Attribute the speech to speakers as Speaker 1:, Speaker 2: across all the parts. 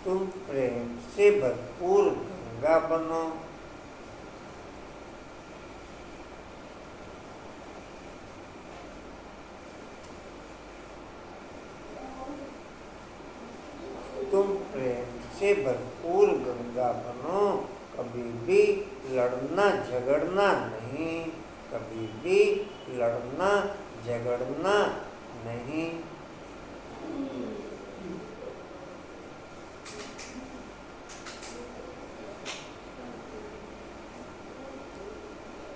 Speaker 1: तुम प्रेम से भरपूर गंगा बनो। तुम प्रेम से भरपूर गंगा बनो, कभी भी लड़ना झगड़ना नहीं, कभी भी लड़ना झगड़ना नहीं।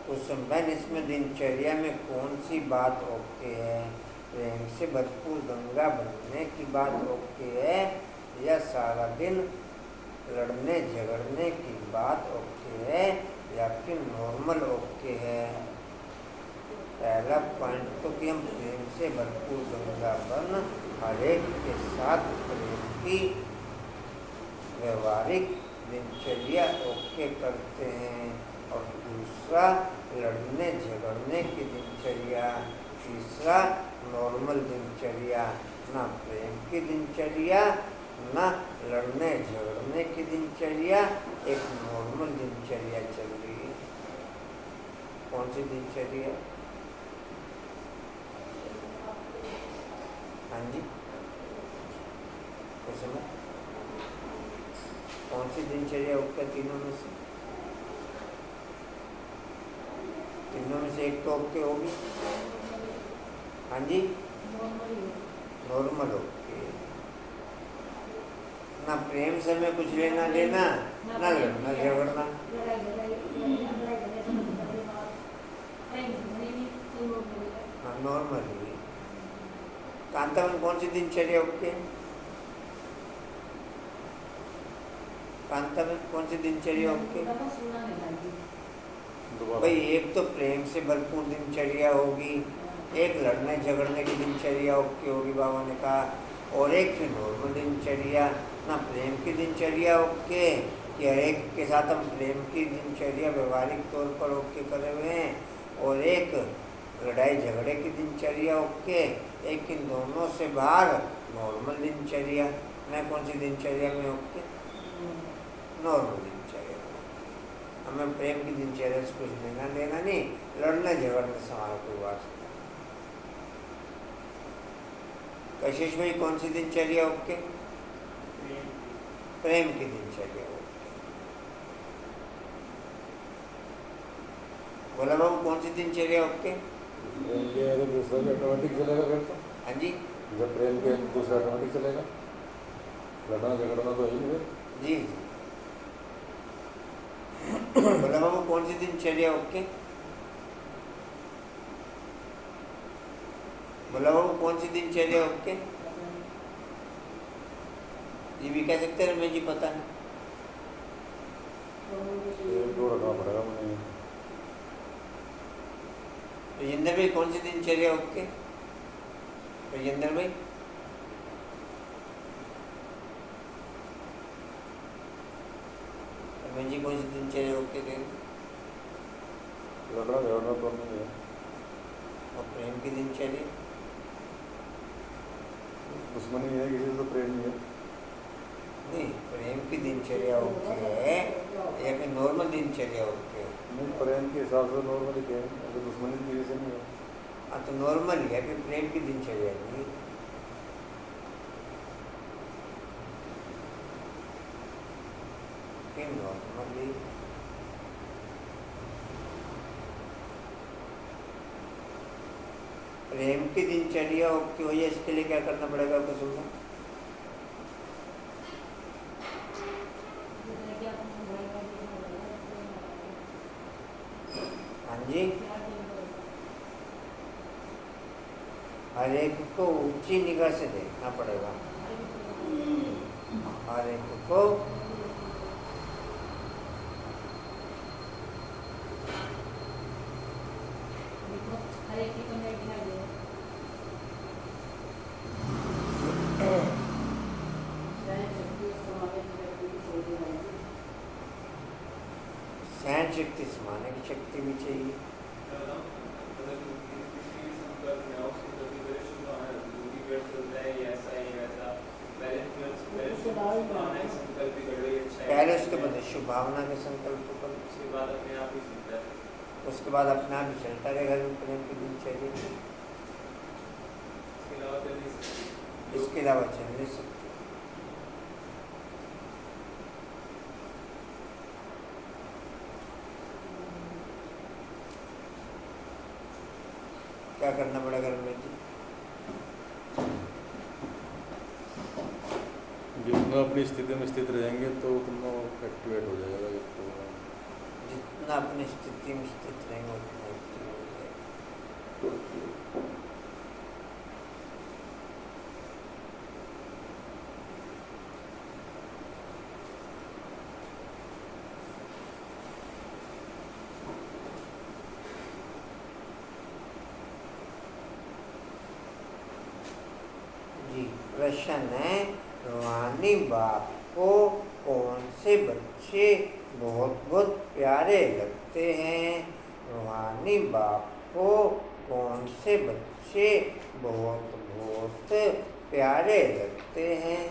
Speaker 1: कुसुम बहन, इसमें दिनचर्या में कौन सी बात ओके है? प्रेम से भरपूर गंगा बनने की बात ओके है या सारा दिन लड़ने झगड़ने की बात ओके है या फिर नॉर्मल ओके है? पहला पॉइंट तो कि हम प्रेम से भरपूर गंगा बन हर एक के साथ प्रेम की व्यवहारिक दिनचर्या ओके करते हैं, और दूसरा लड़ने झगड़ने की दिनचर्या, तीसरा नॉर्मल दिनचर्या। ना प्रेम की दिनचर्या, ना लड़ने झगड़ने की दिनचर्या, एक नॉर्मल दिनचर्या चल रही है। कौन सी दिनचर्या? हाँ जी, समझ? कौन सी दिनचर्या ओके? तीनों में से एक तो ओके होगी। हाँ जी, नॉर्मल ओके। ना प्रेम से में कुछ लेना देना, ना लड़ना झगड़ना। हाँ, नॉर्मल ही। कांतावन, कौन सी दिनचर्या ओके? कांतावन, कौन सी दिनचर्या ओके? भाई, एक तो प्रेम से भरपूर दिनचर्या होगी, एक लड़ने झगड़ने की दिनचर्या ओके होगी बाबा ने कहा, और एक फिर नॉर्मल दिनचर्या। ना प्रेम की दिनचर्या ओके कि हर एक के साथ हम प्रेम की दिनचर्या व्यवहारिक तौर पर ओके करे हुए हैं, और एक लड़ाई झगड़े की दिनचर्या ओके, एक इन दोनों से बाहर नॉर्मल दिनचर्या। मैं कौन सी दिनचर्या में ओके? नॉर्मल दिनचर्या। हमें प्रेम की दिनचर्या से कुछ लेना देना नहीं, लड़ने झगड़ने से हमारा कोई वास्ता। कशिश भाई, कौन सी दिनचर्या ओके? प्रेम की दिनचर्या ओके। बोला बाबू, कौन सी दिनचर्या ओके?
Speaker 2: दूसरा ऑटोमेटिक चलेगा फिर तो।
Speaker 1: हाँ जी,
Speaker 2: जब प्रेम के दूसरा ऑटोमेटिक चलेगा, लड़ना झगड़ना तो यही है
Speaker 1: जी। बोला बाबू, कौन सी दिनचर्या ओके? बोला बाबू, कौन सी दिनचर्या ओके? ये भी कह सकते हैं रमेश जी, पता नहीं।
Speaker 2: दो रखना पड़ेगा मुझे।
Speaker 1: राजेंद्र भाई, कौन सी दिनचर्या ओके? राजेंद्र भाई, रमेश जी, कौन सी दिनचर्या ओके कहेंगे?
Speaker 2: लड़ना झगड़ना तो नहीं है।
Speaker 1: और प्रेम की दिनचर्या?
Speaker 2: दुश्मनी है किसी से, तो प्रेम नहीं है।
Speaker 1: नहीं, प्रेम की दिनचर्या ओके है या फिर नॉर्मल दिनचर्या ओके है?
Speaker 2: नहीं, प्रेम के हिसाब से नॉर्मल है, अगर दुश्मनी की वजह से नहीं है।
Speaker 1: हाँ, तो नॉर्मल ही है, फिर प्रेम की दिनचर्या नहीं। फिर नॉर्मल ही। प्रेम की दिनचर्या ओके हो जाए, इसके लिए क्या करना पड़ेगा कुसुम? हाँ जी, हर एक को ऊंची निगाह से देखना पड़ेगा। हर एक को सहन शक्ति, समाने की शक्ति भी चाहिए। पहले उसके बाद शुभ भावना के संकल्प पर, उसके बाद अपने आप ही चलता रहेगा जो प्रेम की दिनचर्या। इसके अलावा चल नहीं सकते। क्या करना पड़ेगा रमेश जी?
Speaker 2: जितना अपनी स्थिति में स्थित रहेंगे तो उतना एक्टिवेट हो जाएगा ये प्रोग्राम।
Speaker 1: जितना अपनी स्थिति में स्थित रहेंगे उतना एक्टिव हो जाएगा। जी प्रश्न है, रूहानी बाप को कौन से बच्चे बहुत बहुत प्यारे लगते हैं? रूहानी बाप को कौन से बच्चे बहुत बहुत प्यारे लगते हैं?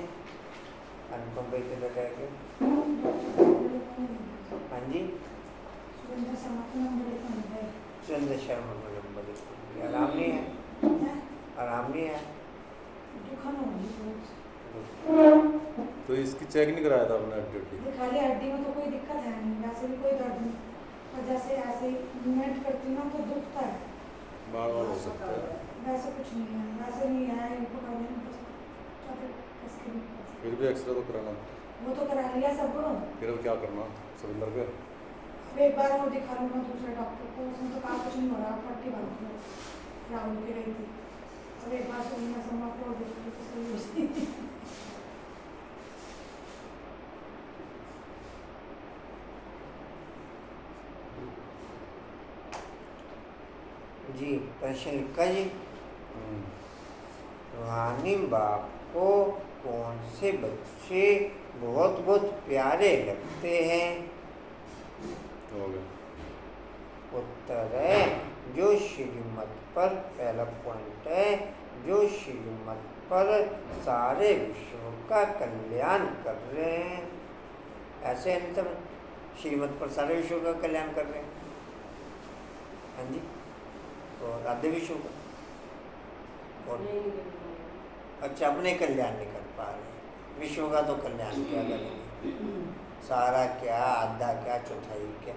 Speaker 1: अनुपम भाई के लगाएंगे। हाँ जी, सुरेंद्र शर्मा नंबर आराम नहीं है, आराम नहीं है।
Speaker 2: तो इसकी चेक नहीं कराया था आपने हड्डी?
Speaker 3: खाली हड्डी में तो कोई दिक्कत है नहीं, वैसे भी कोई दर्द नहीं, और जैसे ऐसे मूवमेंट करती हूँ ना तो दुखता है,
Speaker 2: बार बार हो सकता है।
Speaker 3: वैसे कुछ नहीं है, वैसे नहीं है, इनको करने में बस
Speaker 2: फिर भी एक्सरे तो कराना,
Speaker 3: वो तो करा लिया सब।
Speaker 2: फिर अब क्या करना सुरेंद्र पे?
Speaker 3: अब एक बार और दिखा लूँगा दूसरे डॉक्टर को, उसने तो कहा कुछ नहीं हो रहा, पट्टी बांध लो, राहुल की रही थी। अब एक बार सुनना सम्मा को और देखिए तो सही हो जाएगी।
Speaker 1: जी प्रश्न लिखा जी। रूहानी बाप को कौन से बच्चे बहुत बहुत प्यारे लगते हैं?
Speaker 2: हो गया।
Speaker 1: उत्तर है जो श्रीमत पर, पहला पॉइंट है, जो श्रीमत पर सारे विश्व का कल्याण कर रहे हैं। ऐसे है नहीं तब श्रीमत पर सारे विश्व का कल्याण कर रहे हैं। हाँ जी, और आधे विश्व का, और अच्छा अपने कल्याण नहीं कर पा रहे, विश्व का तो कल्याण क्या करेंगे? सारा क्या, आधा क्या, चौथाई क्या?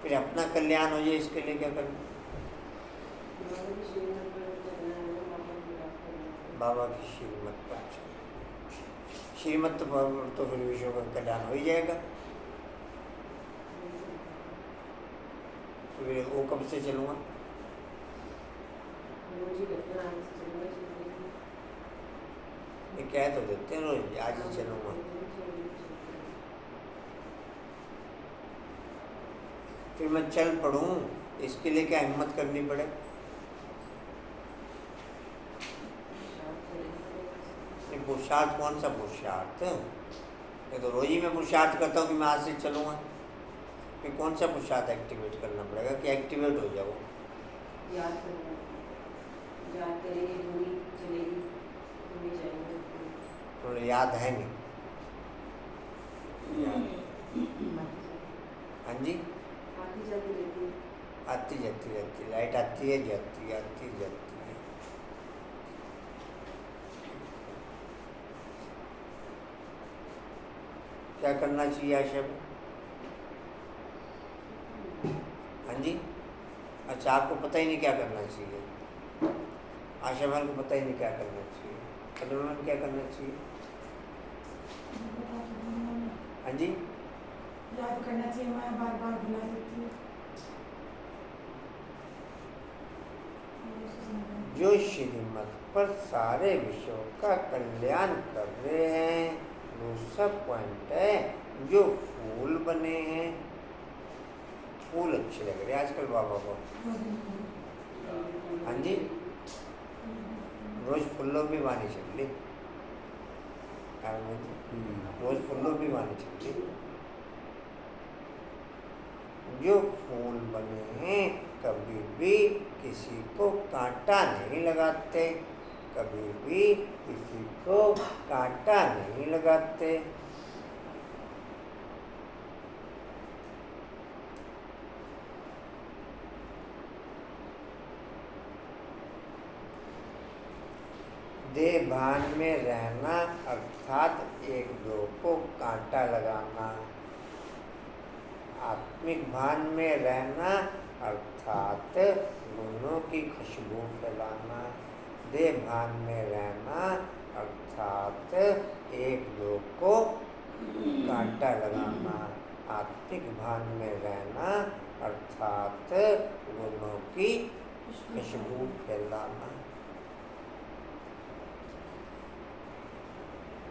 Speaker 1: फिर अपना कल्याण हो जाए इसके लिए क्या करना? बाबा की श्रीमत पर, श्रीमत तो फिर विश्व का कल्याण हो ही जाएगा। तो फिर वो कब से चलूँगा? ये कह तो देते हैं रोज, आज ही चलूँगा। फिर मैं चल पड़ूँ, इसके लिए क्या हिम्मत करनी पड़े? पुरुषार्थ कौन सा पुरुषार्थ? ये तो रोज ही मैं पुरुषार्थ करता हूँ कि मैं आज से चलूँगा। फिर कौन सा पुरुषार्थ एक्टिवेट करना पड़ेगा कि एक्टिवेट हो जाओ?
Speaker 4: याद करेंगे, पूरी चलेगी, पूरी जाएंगे।
Speaker 1: तो याद है नहीं? हाँ जी,
Speaker 4: आती जाती रहती है,
Speaker 1: आती जाती रहती, लाइट आती है जाती है, आती जाती है। क्या करना चाहिए आशा में? हाँ जी, अच्छा आपको पता ही नहीं क्या करना चाहिए? आशा मैम को पता ही नहीं क्या करना चाहिए? कदम मैम क्या करना चाहिए? हाँ जी,
Speaker 3: याद करना चाहिए, मैं बार बार भुला देती हूँ।
Speaker 1: जो श्रीमत पर सारे विश्व का कल्याण कर रहे हैं। दूसरा पॉइंट है जो फूल बने हैं, फूल अच्छे लग रहे हैं आजकल बाबा को। हाँ जी, रोज फूलों भी वानी चल रही, रोज फूलों भी वानी चल रही। जो फूल बने हैं कभी भी किसी को कांटा नहीं लगाते, कभी भी किसी को कांटा नहीं लगाते। देह भान में रहना अर्थात एक दो को कांटा लगाना। आत्मिक भान में रहना अर्थात गुणों की खुशबू फैलाना। देह भान में रहना अर्थात एक दो को कांटा लगाना। आत्मिक भान में रहना अर्थात गुणों की खुशबू फैलाना।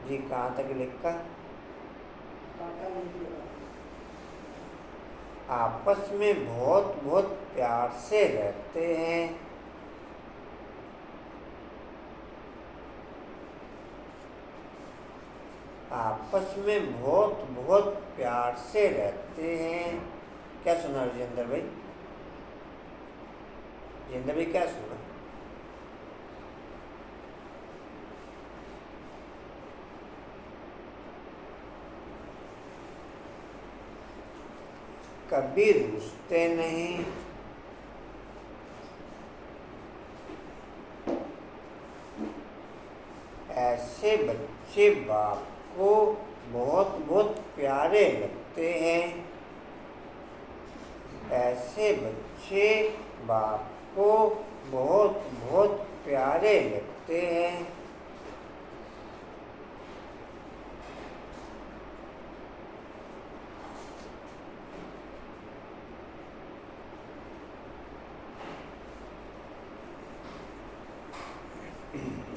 Speaker 1: जी कहाँ तक लिखा? आपस में बहुत बहुत प्यार से रहते हैं। आपस में बहुत बहुत प्यार से रहते हैं। क्या सुना राजेंद्र भाई? राजेंद्र भाई क्या सुना? कभी रूठते नहीं, ऐसे बच्चे बाप को बहुत बहुत प्यारे लगते हैं। ऐसे बच्चे बाप को बहुत बहुत प्यारे लगते हैं।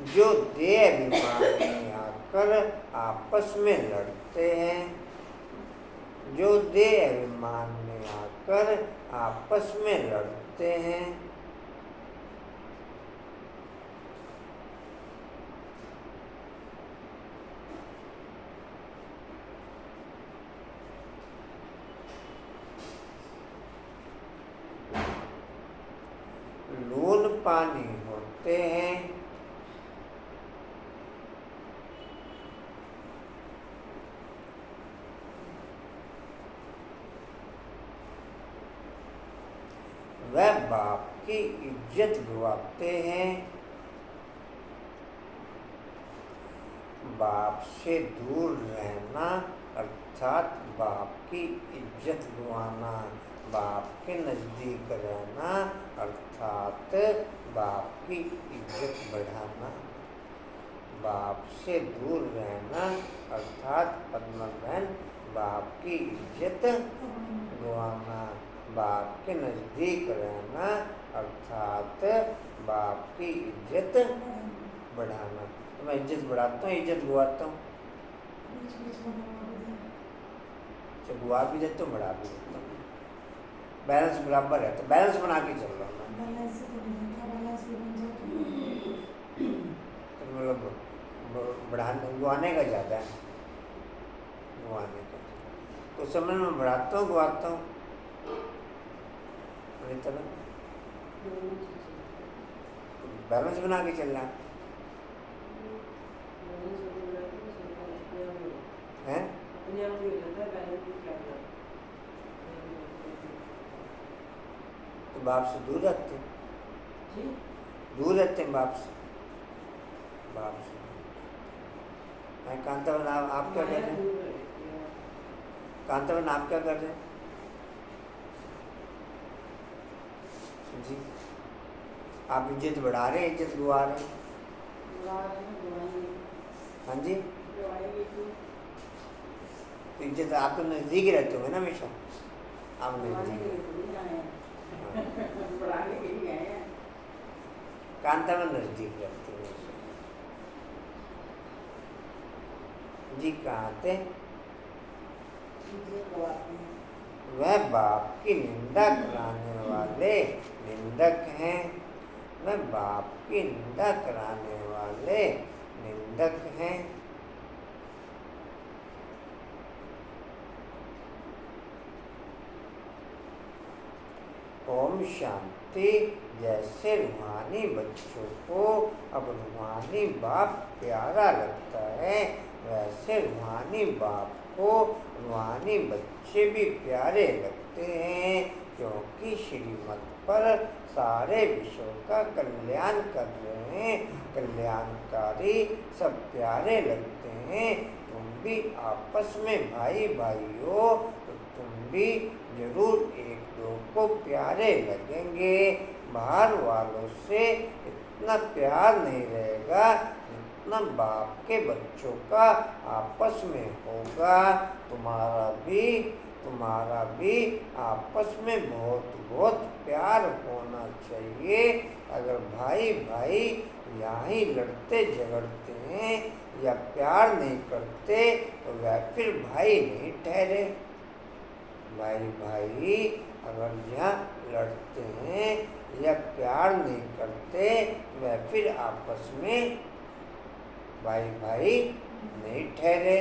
Speaker 1: जो देह अभिमान में आकर आपस में लड़ते हैं, जो देह अभिमान में आकर आपस में लड़ते हैं, लून पानी होते हैं। वह बाप की इज्जत गवाते हैं। बाप से दूर रहना अर्थात बाप की इज्जत गवाना। बाप के नज़दीक रहना अर्थात बाप की इज्जत बढ़ाना। बाप से दूर रहना अर्थात पद्मा बहन बाप की इज्जत गवाना। बाप के नज़दीक रहना अर्थात बाप की इज्जत बढ़ाना। तो मैं इज्जत बढ़ाता हूँ, इज्जत गवाता हूँ। गुआ भी देता हूँ, बढ़ा भी देता हूँ। बैलेंस बराबर है, तो बैलेंस बना के चल रहा हूँ मैं। तो मतलब बढ़ाने गुआने का ज़्यादा है, गुआने का। तो समय में बढ़ाता हूँ, गुआता हूँ। बैलेंस बना के चलना है। तो बाप से दूर रहते हैं, दूर रहते हैं बाप से। बाप से मैं कांतावन, आप क्या कर रहे हैं? कांतावन आप क्या कर रहे हैं जी? आप इज्जत बढ़ा रहे हैं, इज्जत गुआ रहे हैं? हाँ जी, तो इज्जत आप तो नज़दीक ही रहते होंगे ना हमेशा। आप नज़दीक कांता में नज़दीक रहते हैं जी। कहते वह बाप की निंदा कराने वाले निंदक हैं। वह बाप की निंदा कराने वाले निंदक हैं। ओम शांति। जैसे रूहानी बच्चों को अब रूहानी बाप प्यारा लगता है, वैसे रूहानी बाप को रूहानी बच्चे भी प्यारे लगते हैं, क्योंकि श्रीमत पर सारे विश्व का कल्याण कर रहे हैं। कल्याणकारी सब प्यारे लगते हैं। तुम भी आपस में भाई भाई हो, तो तुम भी जरूर एक दो को प्यारे लगेंगे। बाहर वालों से इतना प्यार नहीं रहेगा जितना बाप के बच्चों का आपस में होगा। तुम्हारा भी आपस में बहुत बहुत प्यार होना चाहिए। अगर भाई भाई यहाँ ही लड़ते झगड़ते हैं या प्यार नहीं करते तो वह फिर भाई नहीं ठहरे। भाई भाई अगर यहाँ लड़ते हैं या प्यार नहीं करते वह फिर आपस में भाई भाई नहीं ठहरे।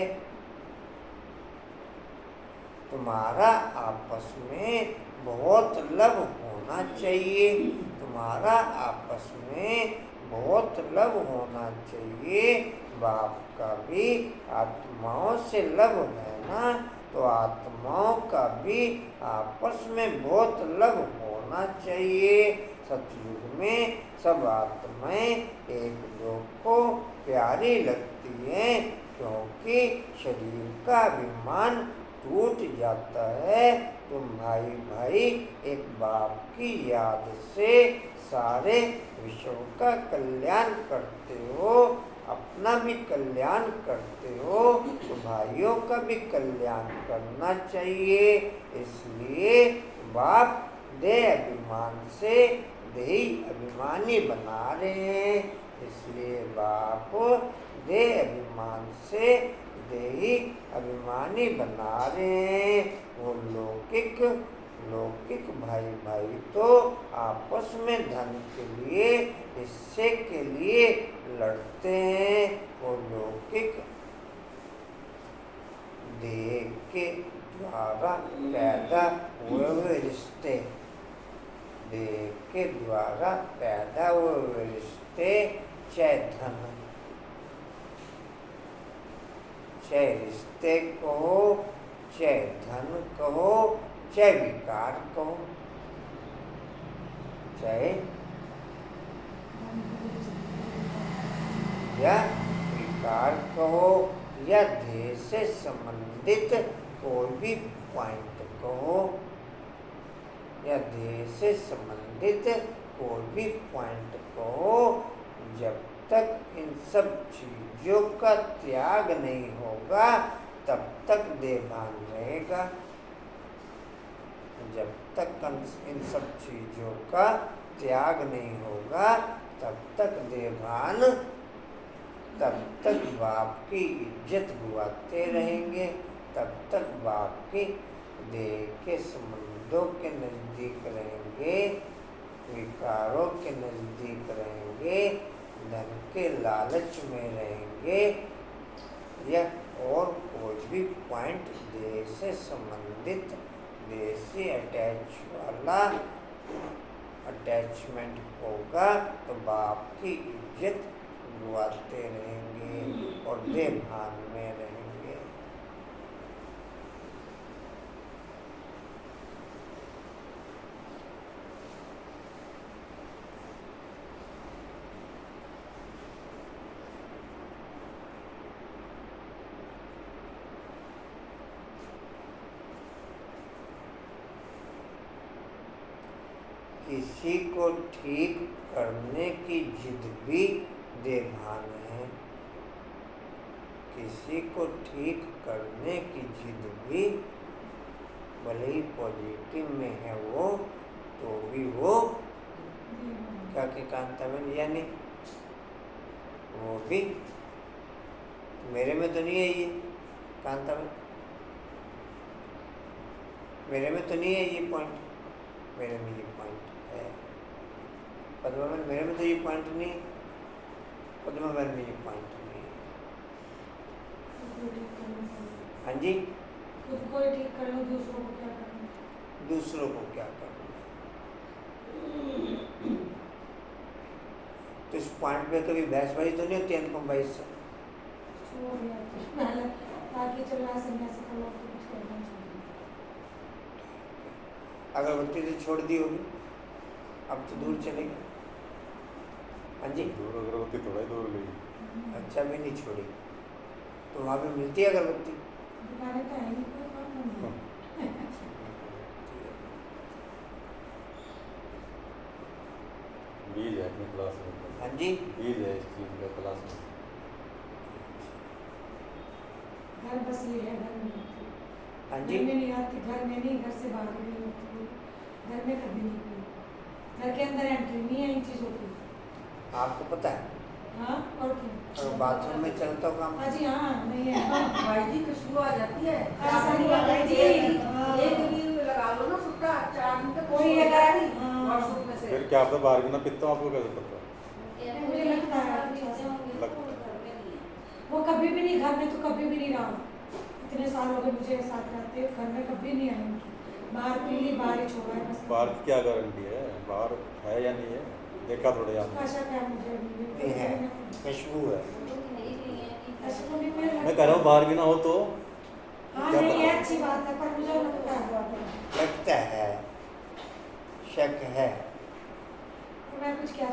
Speaker 1: तुम्हारा आपस में बहुत लव होना चाहिए। तुम्हारा आपस में बहुत लव होना चाहिए। बाप का भी आत्माओं से लव है ना, तो आत्माओं का भी आपस में बहुत लव होना चाहिए। सतयुग में सब आत्माएं एक दो को प्यारी लगती हैं, क्योंकि शरीर का अभिमान टूट जाता है। तुम भाई भाई एक बाप की याद से सारे विश्व का कल्याण करते हो, अपना भी कल्याण करते हो, तो भाइयों का भी कल्याण करना चाहिए। इसलिए बाप देह अभिमान से देही अभिमानी बना रहे हैं। इसलिए बाप देह अभिमान से देही अभिमानी बना रहे हैं। वो लौकिक भाई भाई तो आपस में धन के लिए, हिस्से के लिए लड़ते हैं। वो लौकिक देह के द्वारा पैदा हुए रिश्ते, देह के द्वारा पैदा हुए रिश्ते, चाहे धन, चाहे रिश्ते कहो, चाहे धन कहो, चाहे विकार कहो, चाहे या विकार कहो या देह से संबंधित कोई भी पॉइंट कहो, या देह से संबंधित कोई भी पॉइंट कहो, जब तक इन सब चीजों का त्याग नहीं होगा तब तक देहभान रहेगा। जब तक इन सब चीजों का त्याग नहीं होगा तब तक देहभान, तब तक बाप की इज्जत गुवाते रहेंगे, तब तक बाप की देह के संबंधों के नजदीक रहेंगे, विकारों के नजदीक रहेंगे, धन के लालच में रहेंगे, या और कोई भी पॉइंट देह से संबंधित, देह से अटैचमेंट होगा तो बाप की इज्जत गुवाते रहेंगे और देहभान में रहेंगे। किसी को ठीक करने की जिद भी देहभान है। किसी को ठीक करने की जिद भी, भले ही पॉजिटिव में है वो, तो भी वो क्या के कांतावन, यानी वो भी मेरे में तो नहीं है ये कांतावन, मेरे में तो नहीं है ये पॉइंट, मेरे में ये पॉइंट है। पद्मावन मेरे में तो ये पॉइंट नहीं है, पद्मावन में ये पॉइंट नहीं है। हाँ जी,
Speaker 3: खुद को ठीक कर लो, दूसरों को क्या करना?
Speaker 1: दूसरों को क्या करना? इस पॉइंट पे कभी बहसबाजी तो नहीं होती अनुपम भाई से?
Speaker 3: छोड़ दिया तो पहले आगे चल रहा संन्यास का लोग तो कुछ करना चाहिए।
Speaker 1: अगरबत्ती से छोड़ दी होगी, अब तो दूर चलेगी। हाँ जी,
Speaker 2: दूर अगरबत्ती थोड़ा ही दूर गई।
Speaker 1: अच्छा भी नहीं छोड़ी तो वहाँ पे मिलती है अगरबत्ती?
Speaker 3: दुकानें तो है नहीं, कोई काम नहीं है।
Speaker 2: बीज है अपनी क्लास में,
Speaker 1: हाँ जी,
Speaker 2: बीज है इस चीज़ का क्लास में।
Speaker 3: घर बस ये है, घर में
Speaker 1: हाँ
Speaker 3: घर
Speaker 1: जी,
Speaker 3: में नहीं आती, घर में नहीं, घर से बाहर भी नहीं होती, घर में कभी नहीं पी, घर के अंदर एंट्री नहीं है इन चीज़ों की।
Speaker 1: आपको पता है
Speaker 3: हाँ और क्या?
Speaker 1: अगर बाथरूम में चलता हो काम,
Speaker 3: हाँ जी, हाँ नहीं है, हाँ
Speaker 4: भाई जी खुशबू आ जाती है।
Speaker 3: ऐसा नहीं है भाई जी।
Speaker 4: एक भी लगा लो ना सुट्टा, 4 दिन तक
Speaker 3: कोई
Speaker 4: खुशबू
Speaker 3: अगर-
Speaker 4: आएगी
Speaker 3: हाँ।
Speaker 4: वॉशरूम में से।
Speaker 2: फिर क्या आपका बाहर बिना पीता हूँ, आपको कैसे पता?
Speaker 3: मुझे लगता है वो कभी भी नहीं, घर में तो कभी भी नहीं रहा। इतने साल हो गए मुझे साथ रहते, घर में कभी नहीं आई उनकी। बाहर पी ली, बाहर ही छोड़ा है बस।
Speaker 2: बाहर की क्या गारंटी है, बाहर है या नहीं है, देखा थोड़े
Speaker 3: उसका
Speaker 2: आपने।
Speaker 3: शक है मुझे अभी
Speaker 1: ये है
Speaker 3: भी।
Speaker 1: खुशबू है।
Speaker 3: ऐसे तो नहीं मेरे
Speaker 2: मैं कह रहा हूँ बाहर भी ना हो तो
Speaker 3: हाँ
Speaker 2: क्या
Speaker 3: नहीं
Speaker 2: पता?
Speaker 3: है, अच्छी बात है, पर मुझे लगता है
Speaker 1: लगता है, शक है।
Speaker 3: तो मैं कुछ क्या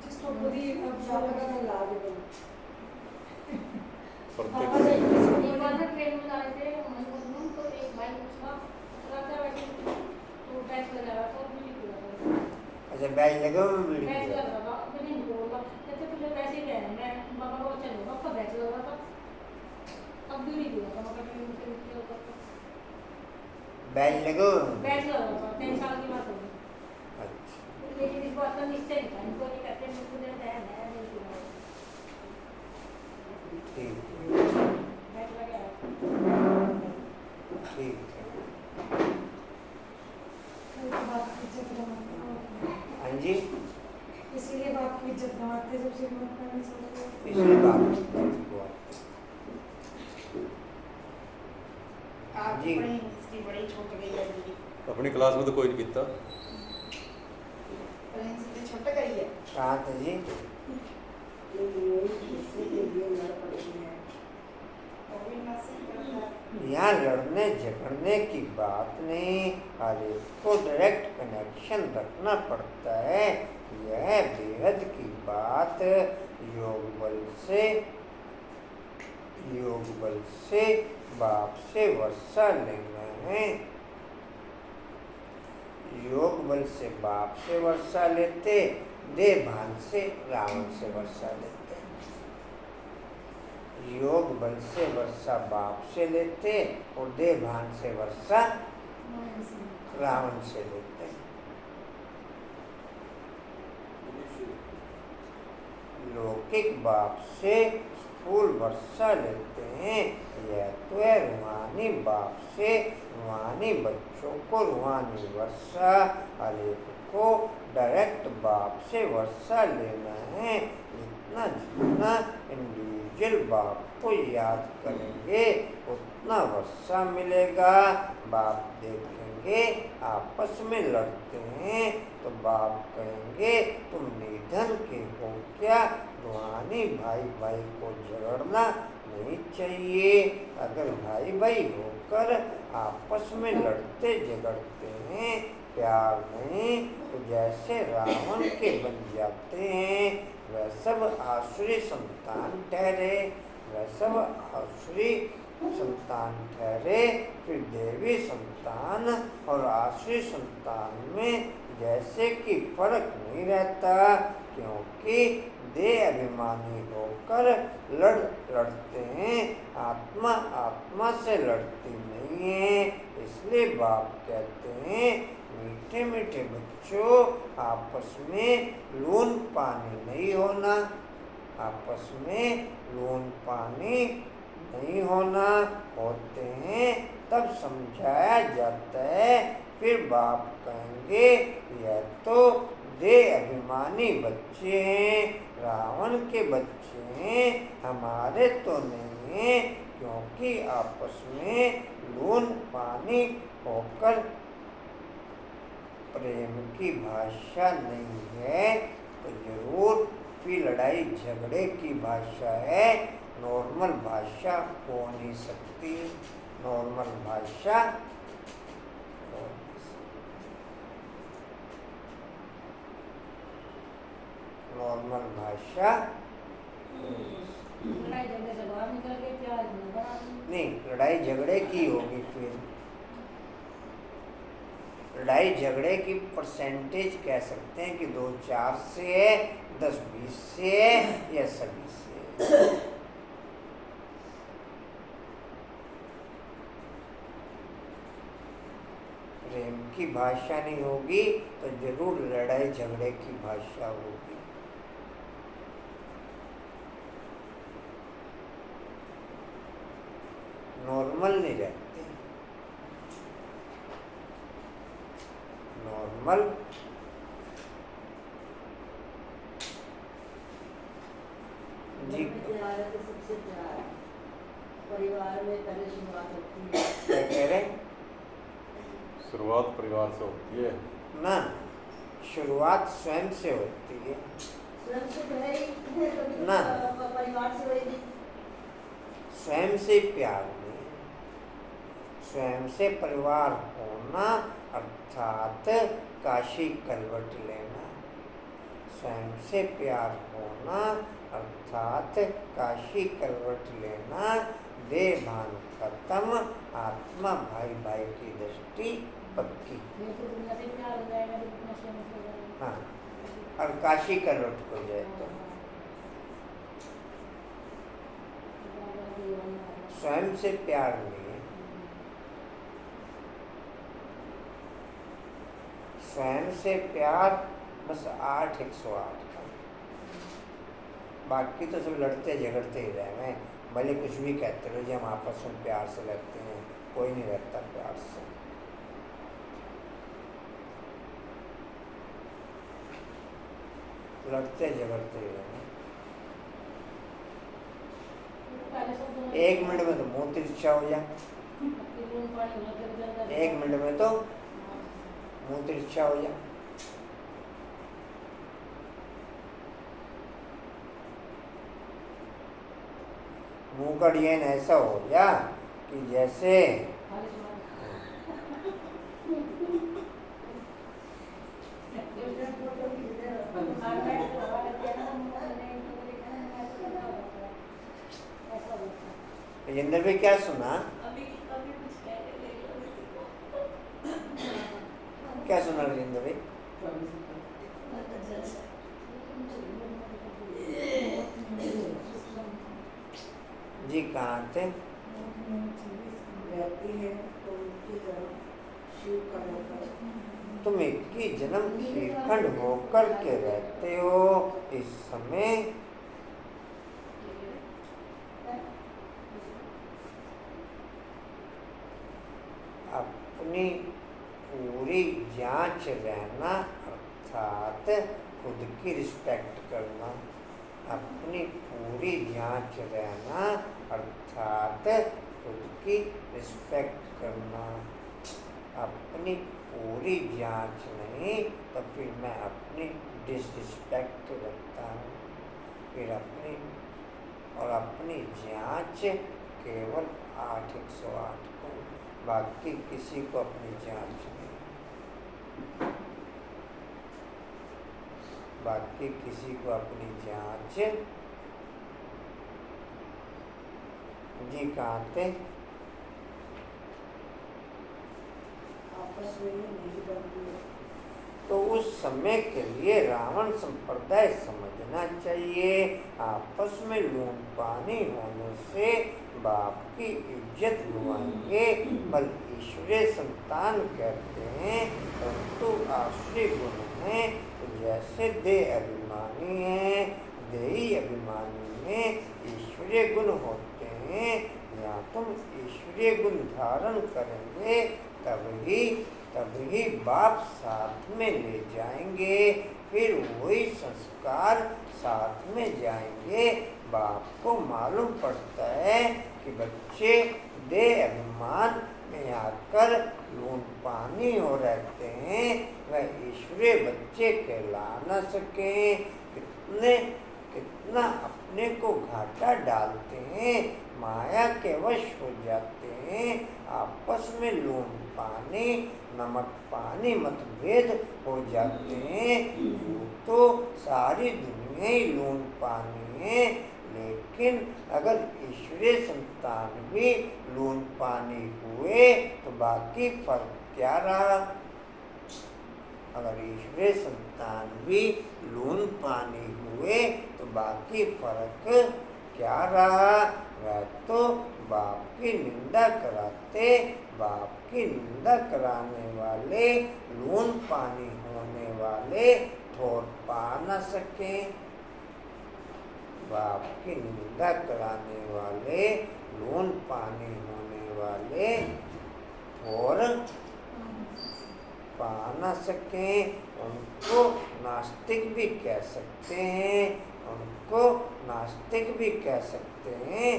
Speaker 3: जिसको खुद ही अब
Speaker 2: प्रत्येक
Speaker 3: पापा से
Speaker 5: एक बार मैं ट्रेन में जा रहे थे मोहम्मद तो एक भाई पूछा राजा वैसे तो बैच लगा रहा था और मुझे बोला
Speaker 1: अच्छा, बैग लगा हुआ है
Speaker 5: बैच
Speaker 1: बीड़ी
Speaker 5: लग रहा था, मैंने नहीं बोला कहते तुझे पैसे ही दे मैं बाबा को चलो आपका बैच लग रहा था, अब भी नहीं दिया था मगर ट्रेन में निकले होगा
Speaker 1: बैग लगा हुआ है?
Speaker 5: बैच लग रहा था 3 साल की बात होगी।
Speaker 1: अच्छा,
Speaker 5: लेकिन इस बात का निश्चय नहीं था, इनको नहीं कहते मुझको देता है मैं नहीं सुना
Speaker 1: ठीक
Speaker 5: बैच लगा
Speaker 1: ठीक है।
Speaker 3: बाप की इज्जत गंवाते।
Speaker 1: हाँ जी,
Speaker 3: इसीलिए बाप की इज्जत गंवाते जब से मैं अपना समझ
Speaker 1: इसलिए बात
Speaker 6: आप
Speaker 1: जी।
Speaker 6: बड़ी इसकी बड़ी छूट गई है दीदी,
Speaker 2: अपनी क्लास में तो कोई नहीं पीता।
Speaker 6: कहीं से छूट गई है।
Speaker 1: कहाँ थे जी?
Speaker 6: वो भी नसीब करता है।
Speaker 1: यहाँ लड़ने झगड़ने की बात नहीं, हर एक को डायरेक्ट कनेक्शन रखना पड़ता है। यह बेहद की बात योग बल से बाप से वर्षा लेना है। योग बल से बाप से वर्षा लेते, देह भान से रावण से वर्षा लेते। योग बल से वर्षा बाप से लेते और देह भान से वर्षा रावण से लेते हैं। लौकिक बाप से स्थूल वर्षा लेते हैं। यह तो है रूहानी बाप से रूहानी बच्चों को रूहानी वर्षा, हर एक को डायरेक्ट बाप से वर्षा लेना है। जितना इंडिविजुअल बाप को याद करेंगे उतना वर्षा मिलेगा। बाप देखेंगे आपस में लड़ते हैं तो बाप कहेंगे तुम निधन के हो क्या, रूहानी भाई भाई को झगड़ना नहीं चाहिए। अगर भाई भाई होकर आपस में लड़ते झगड़ते हैं, प्यार नहीं, तो जैसे रावण के बन जाते हैं। वह सब आसुरी संतान ठहरे, वह सब आसुरी संतान ठहरे। फिर देवी संतान और आसुरी संतान में जैसे कि फर्क नहीं रहता, क्योंकि देह अभिमानी होकर लड़ते हैं, आत्मा आत्मा से लड़ती नहीं है। इसलिए बाप कहते हैं मीठे मीठे बच्चों, आपस में लून पानी नहीं होना, आपस में लून पानी नहीं होना। होते हैं तब समझाया जाता है। फिर बाप कहेंगे यह तो देह अभिमानी बच्चे हैं, रावण के बच्चे हैं, हमारे तो नहीं हैं, क्योंकि आपस में लून पानी होकर प्रेम की भाषा नहीं है। तो जरूर फिर लड़ाई झगड़े की भाषा है, नॉर्मल भाषा हो नहीं सकती। नॉर्मल भाषा नॉर्मल भाषा
Speaker 5: लड़ाई झगड़े से बाहर निकल के प्यार न बना दी।
Speaker 1: नहीं, लड़ाई झगड़े की होगी। फिर लड़ाई झगड़े की परसेंटेज कह सकते हैं कि 2-4 से है, 10-20 से है या सभी से है। प्रेम की भाषा नहीं होगी तो जरूर लड़ाई झगड़े की भाषा होगी। नॉर्मल नहीं रहते। नॉर्मल जी
Speaker 4: प्यार है तो सबसे प्यार है। परिवार में पहले शुरुआत होती है।
Speaker 1: क्या कह रहे?
Speaker 2: शुरुआत परिवार से होती है
Speaker 1: ना, शुरुआत स्वयं से होती है।
Speaker 4: स्वयं से तो है ही, कभी
Speaker 1: ना।
Speaker 4: परिवार से होगी।
Speaker 1: स्वयं से प्यार नहीं, स्वयं से परिवार होना अर्थात काशी कलवट लेना। स्वयं से प्यार होना अर्थात काशी कलवट लेना। देह भान खत्म, आत्मा भाई भाई की दृष्टि पक्की।
Speaker 5: मेरे को दुनिया से प्यार हो जाएगा तो नशे में हो जाएगा।
Speaker 1: हाँ, और काशी कलवट हो जाए तो स्वयं से प्यार नहीं है। स्वयं से प्यार बस 8-108 का। बाकी तो सब लड़ते झगड़ते ही रहे हैं, भले कुछ भी कहते रहो जी हम आपस में प्यार से लड़ते हैं, कोई नहीं रहता प्यार से। लड़ते झगड़ते ही रहे।
Speaker 5: पहले सब दोनों
Speaker 1: 1 मिनट में तो मुंह तिरछा हो जाए,
Speaker 5: लून पानी हो जाता है।
Speaker 1: 1 मिनट में तो मुंह तिरछा हो जाए। मुंह का डिजाइन ऐसा हो जा कि जैसे राजेंद्र भाई क्या सुना? क्या सुना राजेंद्र भाई? जी कहाँ थे?
Speaker 6: रहती है तो उनकी तरफ शिव का होकर
Speaker 1: तुम एक ही जन्म खीरखंड होकर के रहते हो। इस समय अपनी पूरी जांच रहना अर्थात खुद की रिस्पेक्ट करना। अपनी पूरी जांच रहना अर्थात खुद की रिस्पेक्ट करना। अपनी पूरी जांच नहीं तो फिर मैं अपनी डिसरिस्पेक्ट रखता हूँ। फिर अपनी जांच केवल 8-108 को, बाकी किसी को अपनी जांच नहीं। बाकी किसी को अपनी जांच जी कहाँ थे?
Speaker 6: आपस में नहीं बनती है।
Speaker 1: तो उस समय के लिए रावण संप्रदाय समझना चाहिए, आपस में लून पानी होने से बाप की इज्जत लुआएंगे। बल ईश्वरीय संतान कहते हैं परंतु आश्रय गुण है। तो जैसे देह अभिमानी है, देही अभिमानी में ईश्वरीय गुण होते हैं। या तुम ईश्वरीय गुण धारण करेंगे तभी बाप साथ में ले जाएंगे। फिर वही संस्कार साथ में जाएंगे। बाप को मालूम पड़ता है कि बच्चे देह अभिमान में आकर लून पानी हो रहते हैं वह ईश्वरीय बच्चे कहला न सके। कितना अपने को घाटा डालते हैं, माया के वश हो जाते हैं। आपस में लून पानी नमक पानी मतभेद हो जाते हैं। यूं तो सारी दुनिया ही लून पानी है, लेकिन अगर ईश्वरीय संतान भी लून पानी हुए तो बाकी फर्क क्या रहा। अगर ईश्वरीय संतान भी लून पानी हुए तो बाकी फर्क क्या रहा। वह तो बाप की निंदा कराते, बाप की निंदा कराने वाले लून पानी होने वाले ठोर पा न सके। बाप की निंदा कराने वाले लून पानी होने वाले ठोर पा न सके। उनको नास्तिक भी कह सकते हैं, उनको नास्तिक भी कह सकते हैं।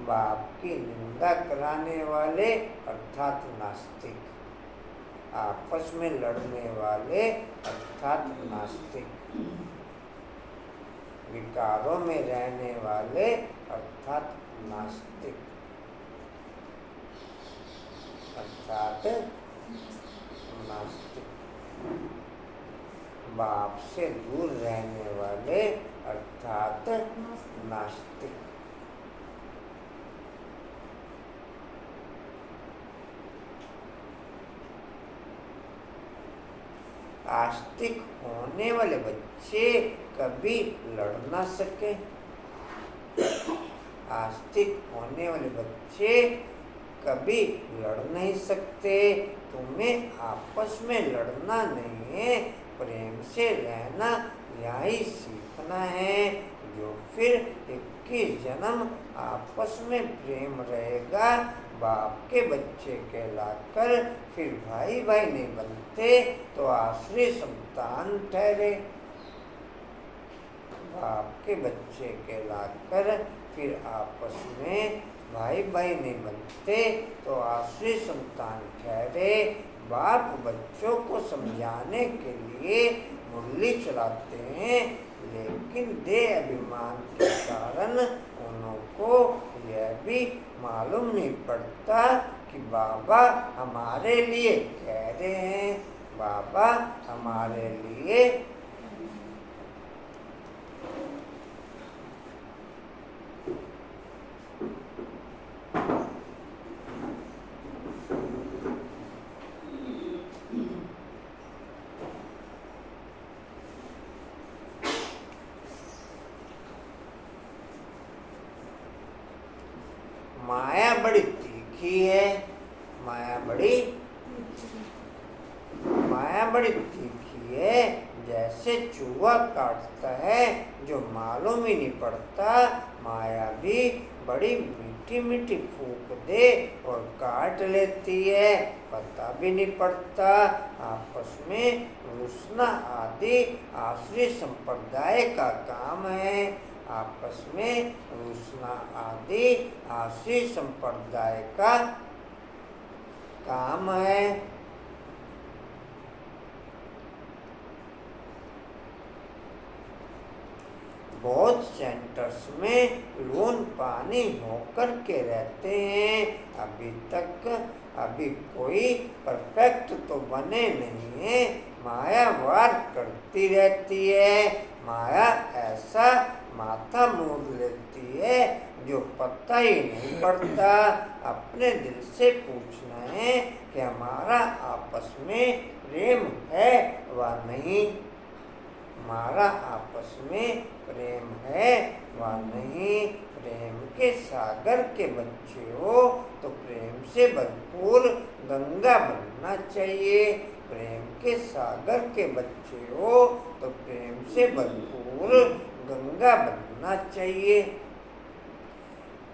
Speaker 1: बाप की निंदा कराने वाले अर्थात नास्तिक, आपस में लड़ने वाले अर्थात नास्तिक, विकारों में रहने वाले अर्थात नास्तिक, अर्थात नास्तिक। बाप से दूर रहने वाले अर्थात नास्तिक। आस्तिक होने वाले बच्चे कभी लड़ ना सके। आस्तिक होने वाले बच्चे कभी लड़ नहीं सकते। तुम्हें आपस में लड़ना नहीं है, प्रेम से रहना यही सीखना है। जो फिर 21 जन्म आपस में प्रेम रहेगा, बाप के बच्चे कहलाकर फिर भाई भाई नहीं बनते तो आश्रय संतान ठहरे। बाप के बच्चे कहलाकर फिर आपस में भाई भाई नहीं बनते तो आश्रय संतान ठहरे। बाप बच्चों को समझाने के लिए मुरली चलाते हैं, लेकिन देह अभिमान के कारण उनको यह भी मालूम नहीं पड़ता कि बाबा हमारे लिए कह रहे हैं, बाबा हमारे लिए माया बड़ी तीखी है। माया बड़ी तीखी है, जैसे चूहा काटता है जो मालूम ही नहीं पड़ता। माया भी बड़ी मीठी मीठी फूंक दे और काट लेती है, पता भी नहीं पड़ता। आपस में रुसना आदि आश्रय संप्रदाय का काम है। आपस में रुसना आदि आश्रय संप्रदाय का काम है। बहुत सेंटर्स में लोन पानी होकर के रहते हैं। अभी कोई परफेक्ट तो बने नहीं है। माया वार करती रहती है। माया ऐसा माथा मोड़ लेती है जो पता ही नहीं पड़ता। अपने दिल से पूछना है कि हमारा आपस में प्रेम है व नहीं। हमारा आपस में प्रेम है व नहीं। प्रेम के सागर के बच्चे हो तो प्रेम से भरपूर गंगा बनना चाहिए। प्रेम के सागर के बच्चे हो तो प्रेम से भरपूर गंगा बनना चाहिए।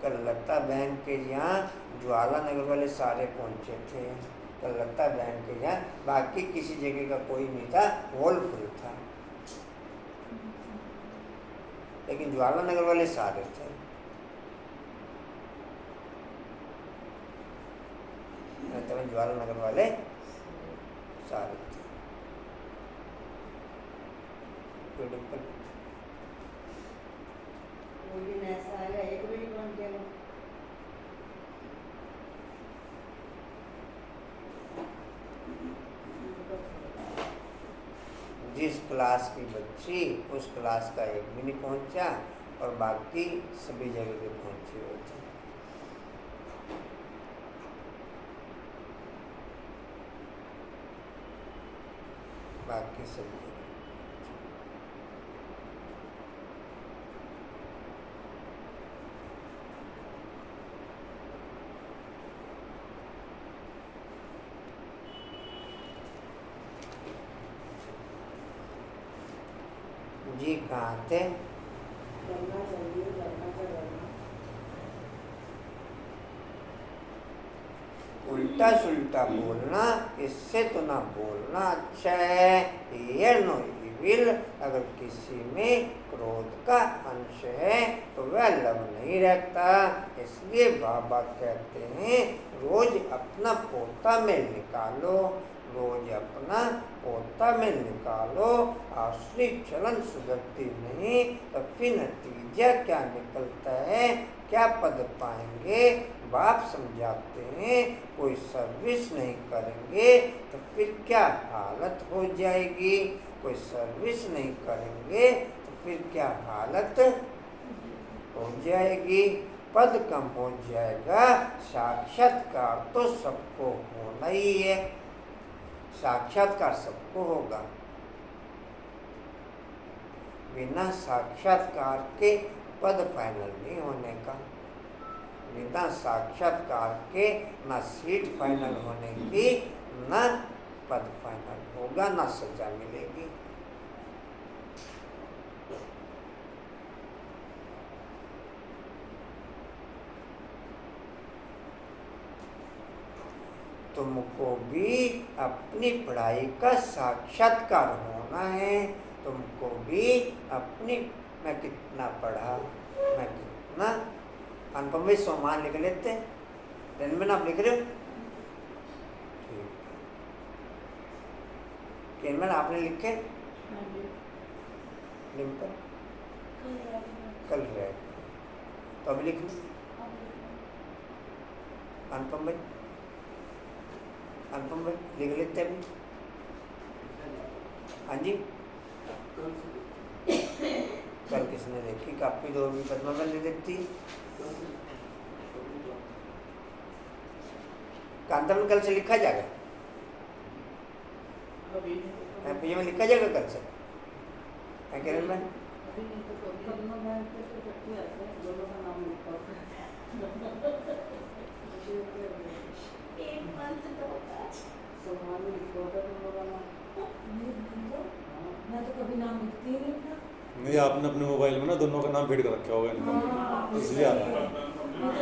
Speaker 1: कल लता बहन के यहाँ ज्वाला नगर वाले सारे पहुँचे थे। कल लता बहन के यहाँ बाकी किसी जगह का कोई नहीं था, हॉल फुल था, लेकिन ज्वाला नगर वाले सारे थे। તમે ज्वालानगर वाले सारे थे। तो डिम्पल
Speaker 4: कोई दिन ऐसा आएगा एक भी नहीं बन के
Speaker 1: जिस क्लास की बच्ची उस क्लास का एक भी नहीं पहुंचा और बाकी सभी जगह पे पहुंचे हुए थे। बाकी सब जी कहाँ थे?
Speaker 6: करना चाहिए, करना चाहिए।
Speaker 1: उल्टा सुल्टा बोलना इससे तो ना बोलना अच्छा है। हियर नो इविल, अगर किसी में क्रोध का अंश है तो वह लव नहीं रहता। इसलिए बाबा कहते हैं रोज अपना पोता में निकालो, रोज अपना पोता में निकालो। आश्री चलन सुधरती नहीं तो फिर नतीजा क्या निकलता है, क्या पद पाएंगे? बाप समझाते हैं कोई सर्विस नहीं करेंगे तो फिर क्या हालत हो जाएगी। कोई सर्विस नहीं करेंगे तो फिर क्या हालत हो जाएगी। पद कम हो जाएगा। साक्षात्कार तो सबको होना ही है, साक्षात्कार सबको होगा। बिना साक्षात्कार के पद फाइनल नहीं होने का, बिना साक्षात्कार के ना सीट फाइनल होने की, ना पद फाइनल होगा, ना सजा मिलेगी। तुमको भी अपनी पढ़ाई का साक्षात्कार होना है। तुमको भी अपनी, मैं कितना पढ़ा, मैं कितना, अनुपम भाई सोमान लिख लेते हैं, रनमन आप लिख रहे हो? ठीक, केनमन आपने लिखे? डिम्पल कल रहे तो अभी लिख लो। अनुपम भाई, अनुपम भाई लिख लेते हैं अभी। हाँ जी, कल किसने देखी कापी? दो भी पद्मा में ले देती। कांतन कल से लिखा जाएगा, पीछे में लिखा जाएगा कल से, है किरण मैम?
Speaker 3: मैं तो कभी नाम लिखती ही नहीं था।
Speaker 2: नहीं, आपने अपने मोबाइल में ना दोनों का नाम फीड कर रखा होगा इनका, इसलिए आ रहा है।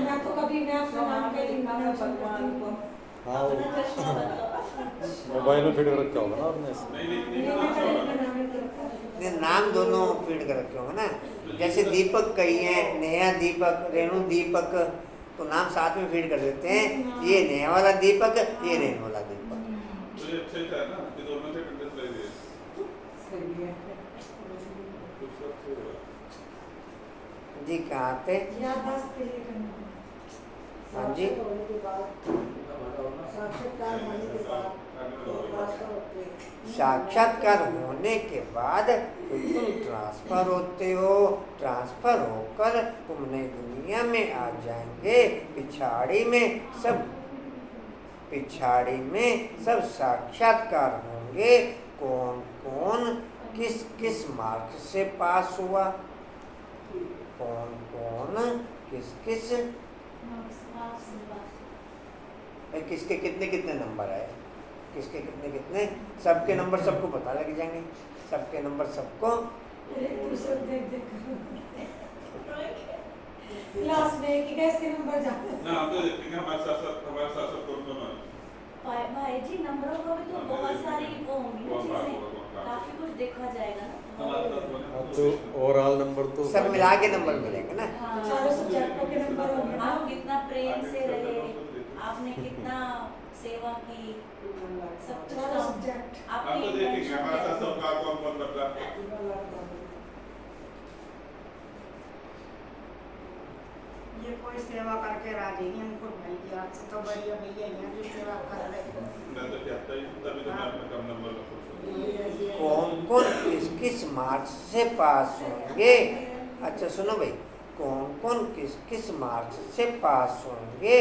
Speaker 3: मैं तो कभी मैं अपना नाम के लिए
Speaker 2: हाँ, मोबाइल में फीड कर रखा होगा ना आपने
Speaker 1: ने नाम दोनों फीड कर रखे होंगे ना। जैसे दीपक कही है, नेहा दीपक, रेणु दीपक, तो नाम साथ में फीड कर देते हैं। ये नेहा वाला दीपक, ये रेणु वाला दीपक।
Speaker 7: तो ये अच्छा ही था ना कि दोनों से कंटेस्ट ले लिए।
Speaker 6: सही है।
Speaker 1: जी कहाँ थे?
Speaker 3: याददाश्त के लिए करना।
Speaker 1: हाँ जी,
Speaker 6: होने के बाद, साक्षात्कार होने के बाद
Speaker 1: साक्षात्कार होने के बाद तुम ट्रांसफर होते हो। ट्रांसफर होकर तुम नई दुनिया में आ जाएंगे। पिछाड़ी में सब साक्षात्कार होंगे। कौन कौन किस किस मार्क्स से पास हुआ, कौन कौन किस किस, किसके कितने कितने नंबर आए, किसके कितने कितने, सबके नंबर सबको पता लग जाएंगे। सबके नंबर सबको
Speaker 3: दूसरे देख क्लास में कि कैसे नंबर जाते हैं।
Speaker 7: ना हम तो देखते हैं हमारे साथ कौन
Speaker 8: भाई जी नंबरों का भी तो बहुत सारी वो होंगी ना चीजें, काफी कुछ देखा जाएगा ना।
Speaker 2: तो ओवरऑल नंबर तो
Speaker 1: सब मिला के नंबर मिलेंगे ना।
Speaker 3: सारे सब्जेक्टों के नंबर होंगे ना।
Speaker 8: आप कितना प्रेम से रहे, आपने कितना सेवा की, सब कुछ
Speaker 3: चारों
Speaker 8: काम
Speaker 3: सब्जेक्ट
Speaker 7: हम
Speaker 8: आपकी
Speaker 7: तो देखेंगे
Speaker 8: intention
Speaker 7: हमारे
Speaker 8: क्या
Speaker 7: साथ
Speaker 8: है?
Speaker 7: सबका कौन कर रहा है।
Speaker 6: ये कोई सेवा करके राजी नहीं हमको भाई जी, आपसे तो बढ़िया भैया हैं जो सेवा कर रहे हैं।
Speaker 7: मैं तो कहता ही हूँ, तभी तो मैं अपने कम नंबर रखूँ।
Speaker 1: कौन कौन किस किस मार्क्स से पास होंगे? अच्छा सुनो भाई, कौन कौन किस किस मार्क्स से पास होंगे?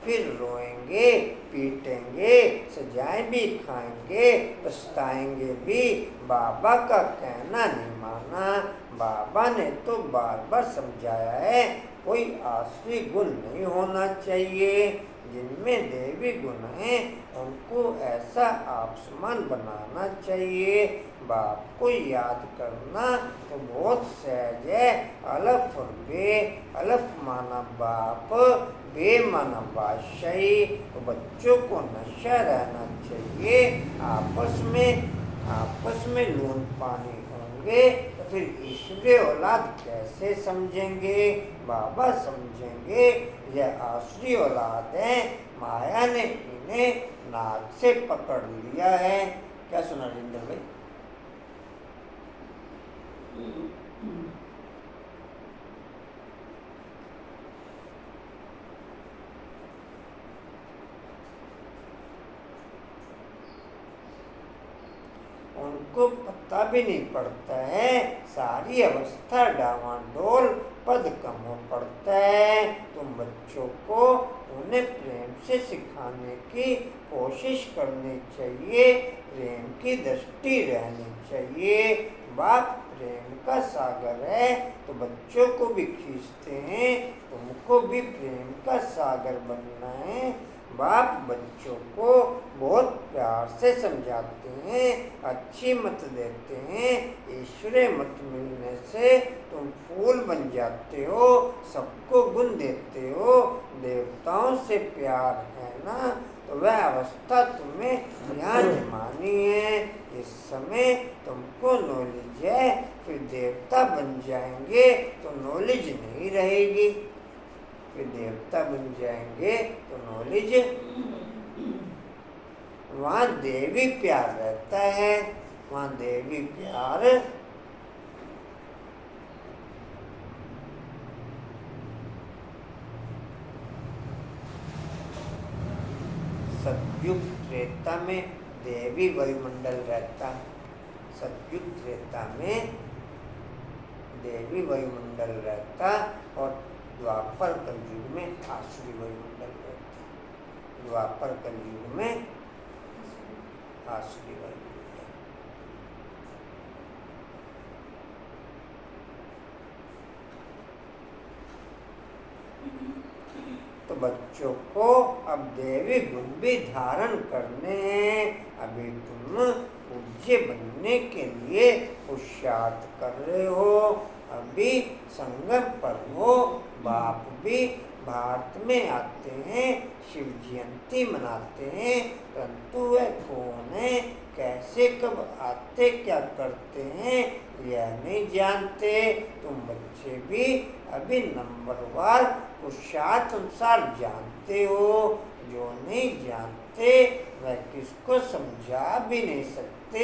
Speaker 1: फिर रोएंगे, पीटेंगे, सजाएं भी खाएंगे, पछताएंगे भी। बाबा का कहना नहीं माना। बाबा ने तो बार बार समझाया है, कोई आसुरी गुण नहीं होना चाहिए। जिनमें देवी गुण हैं उनको ऐसा आप समान बनाना चाहिए। बाप को याद करना तो बहुत सहज है। अलफ और बे, अलफ माना बाप, बे माना बादशाही। तो बच्चों को नशा रहना चाहिए। आपस में लून पानी होंगे तो फिर ईश्वरीय औलाद कैसे समझेंगे? बाबा समझेंगे यह आसुरी औलाद है, माया ने इन्हें नाक से पकड़ लिया है। क्या सुना रिंदर भाई? उनको पता भी नहीं पड़ता है, सारी अवस्था डावाडोल, पद कम हो पड़ता है। तुम बच्चों को उन्हें प्रेम से सिखाने की कोशिश करनी चाहिए, प्रेम की दृष्टि रहनी चाहिए। बाप प्रेम का सागर है तो बच्चों को भी खींचते हैं, तुमको भी प्रेम का सागर बनना है। बाप बच्चों को बहुत प्यार से समझाते हैं, अच्छी मत देते हैं। ईश्वरीय मत मिलने से तुम फूल बन जाते हो, सबको गुण देते हो। देवताओं से प्यार है ना, तो वह अवस्था तुम्हें यहाँ जमानी है। इस समय तुमको नॉलेज है, फिर देवता बन जाएंगे तो नॉलेज नहीं रहेगी। फिर देवता बन जाएंगे तो नॉलेज, वहाँ देवी प्यार रहता है, वहाँ देवी प्यार सतयुग त्रेता में देवी वायुमंडल रहता, सतयुग त्रेता में देवी वायुमंडल रहता और द्वापर कलयुग में आसुरी वायुमंडल रहता। द्वापर कलयुग में आसुरी वायुमंडल। तो बच्चों को अब देवी गुण भी धारण करने हैं। अभी तुम पूज्य बनने के लिए पुरुषार्थ कर रहे हो। अभी संगम पर हो, बाप भी भारत में आते हैं, शिव जयंती मनाते हैं, परंतु वह कौन है, कैसे कब आते, क्या करते हैं, यह नहीं जानते। तुम बच्चे भी अभी नंबरवार पुरुषार्थ अनुसार जानते हो। जो नहीं जानते वह किसको समझा भी नहीं सकते,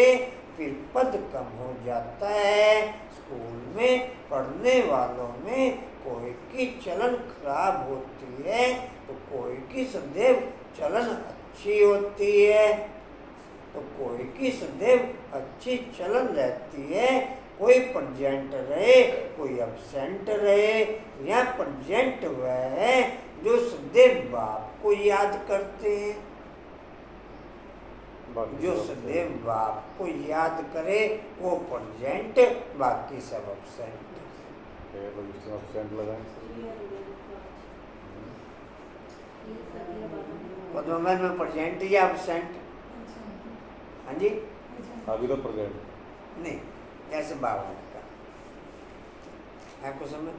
Speaker 1: फिर पद कम हो जाता है। स्कूल में पढ़ने वालों में कोई की चलन खराब होती है तो कोई की सदैव चलन अच्छी होती है, तो कोई की सदैव अच्छी चलन रहती है। कोई प्रेजेंट रहे, कोई एब्सेंट रहे। यहाँ प्रेजेंट वह है जो सदैव बाप को याद करते हैं, जो सदैव बाप को याद करे वो प्रेजेंट, बाकी सब एब्सेंट। पद्मन में प्रेजेंट या एब्सेंट? हाँ जी,
Speaker 2: अभी तो प्रेजेंट
Speaker 1: नहीं, ऐसे बावन का आपको समझ।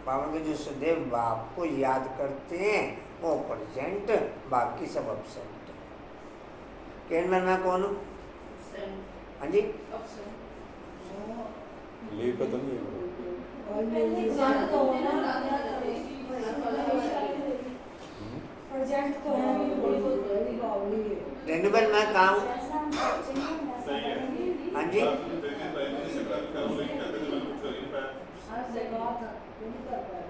Speaker 1: बावन के जो सदैव बाप को याद करते हैं वो प्रेजेंट, बाकी सब एब्सेंट। कैन में कौन हूँ? हाँ जी,
Speaker 2: लीव पे तो नहीं है।
Speaker 3: अर्जेंट तो है नहीं।
Speaker 1: रिन्यूएबल मैं कहाँ हूँ?
Speaker 8: जैसा हम सोचेंगे वैसा
Speaker 7: सही है।
Speaker 8: करेंगे।
Speaker 1: हाँ जी।
Speaker 4: हाँ, सही बात है, ये नहीं कर पाए।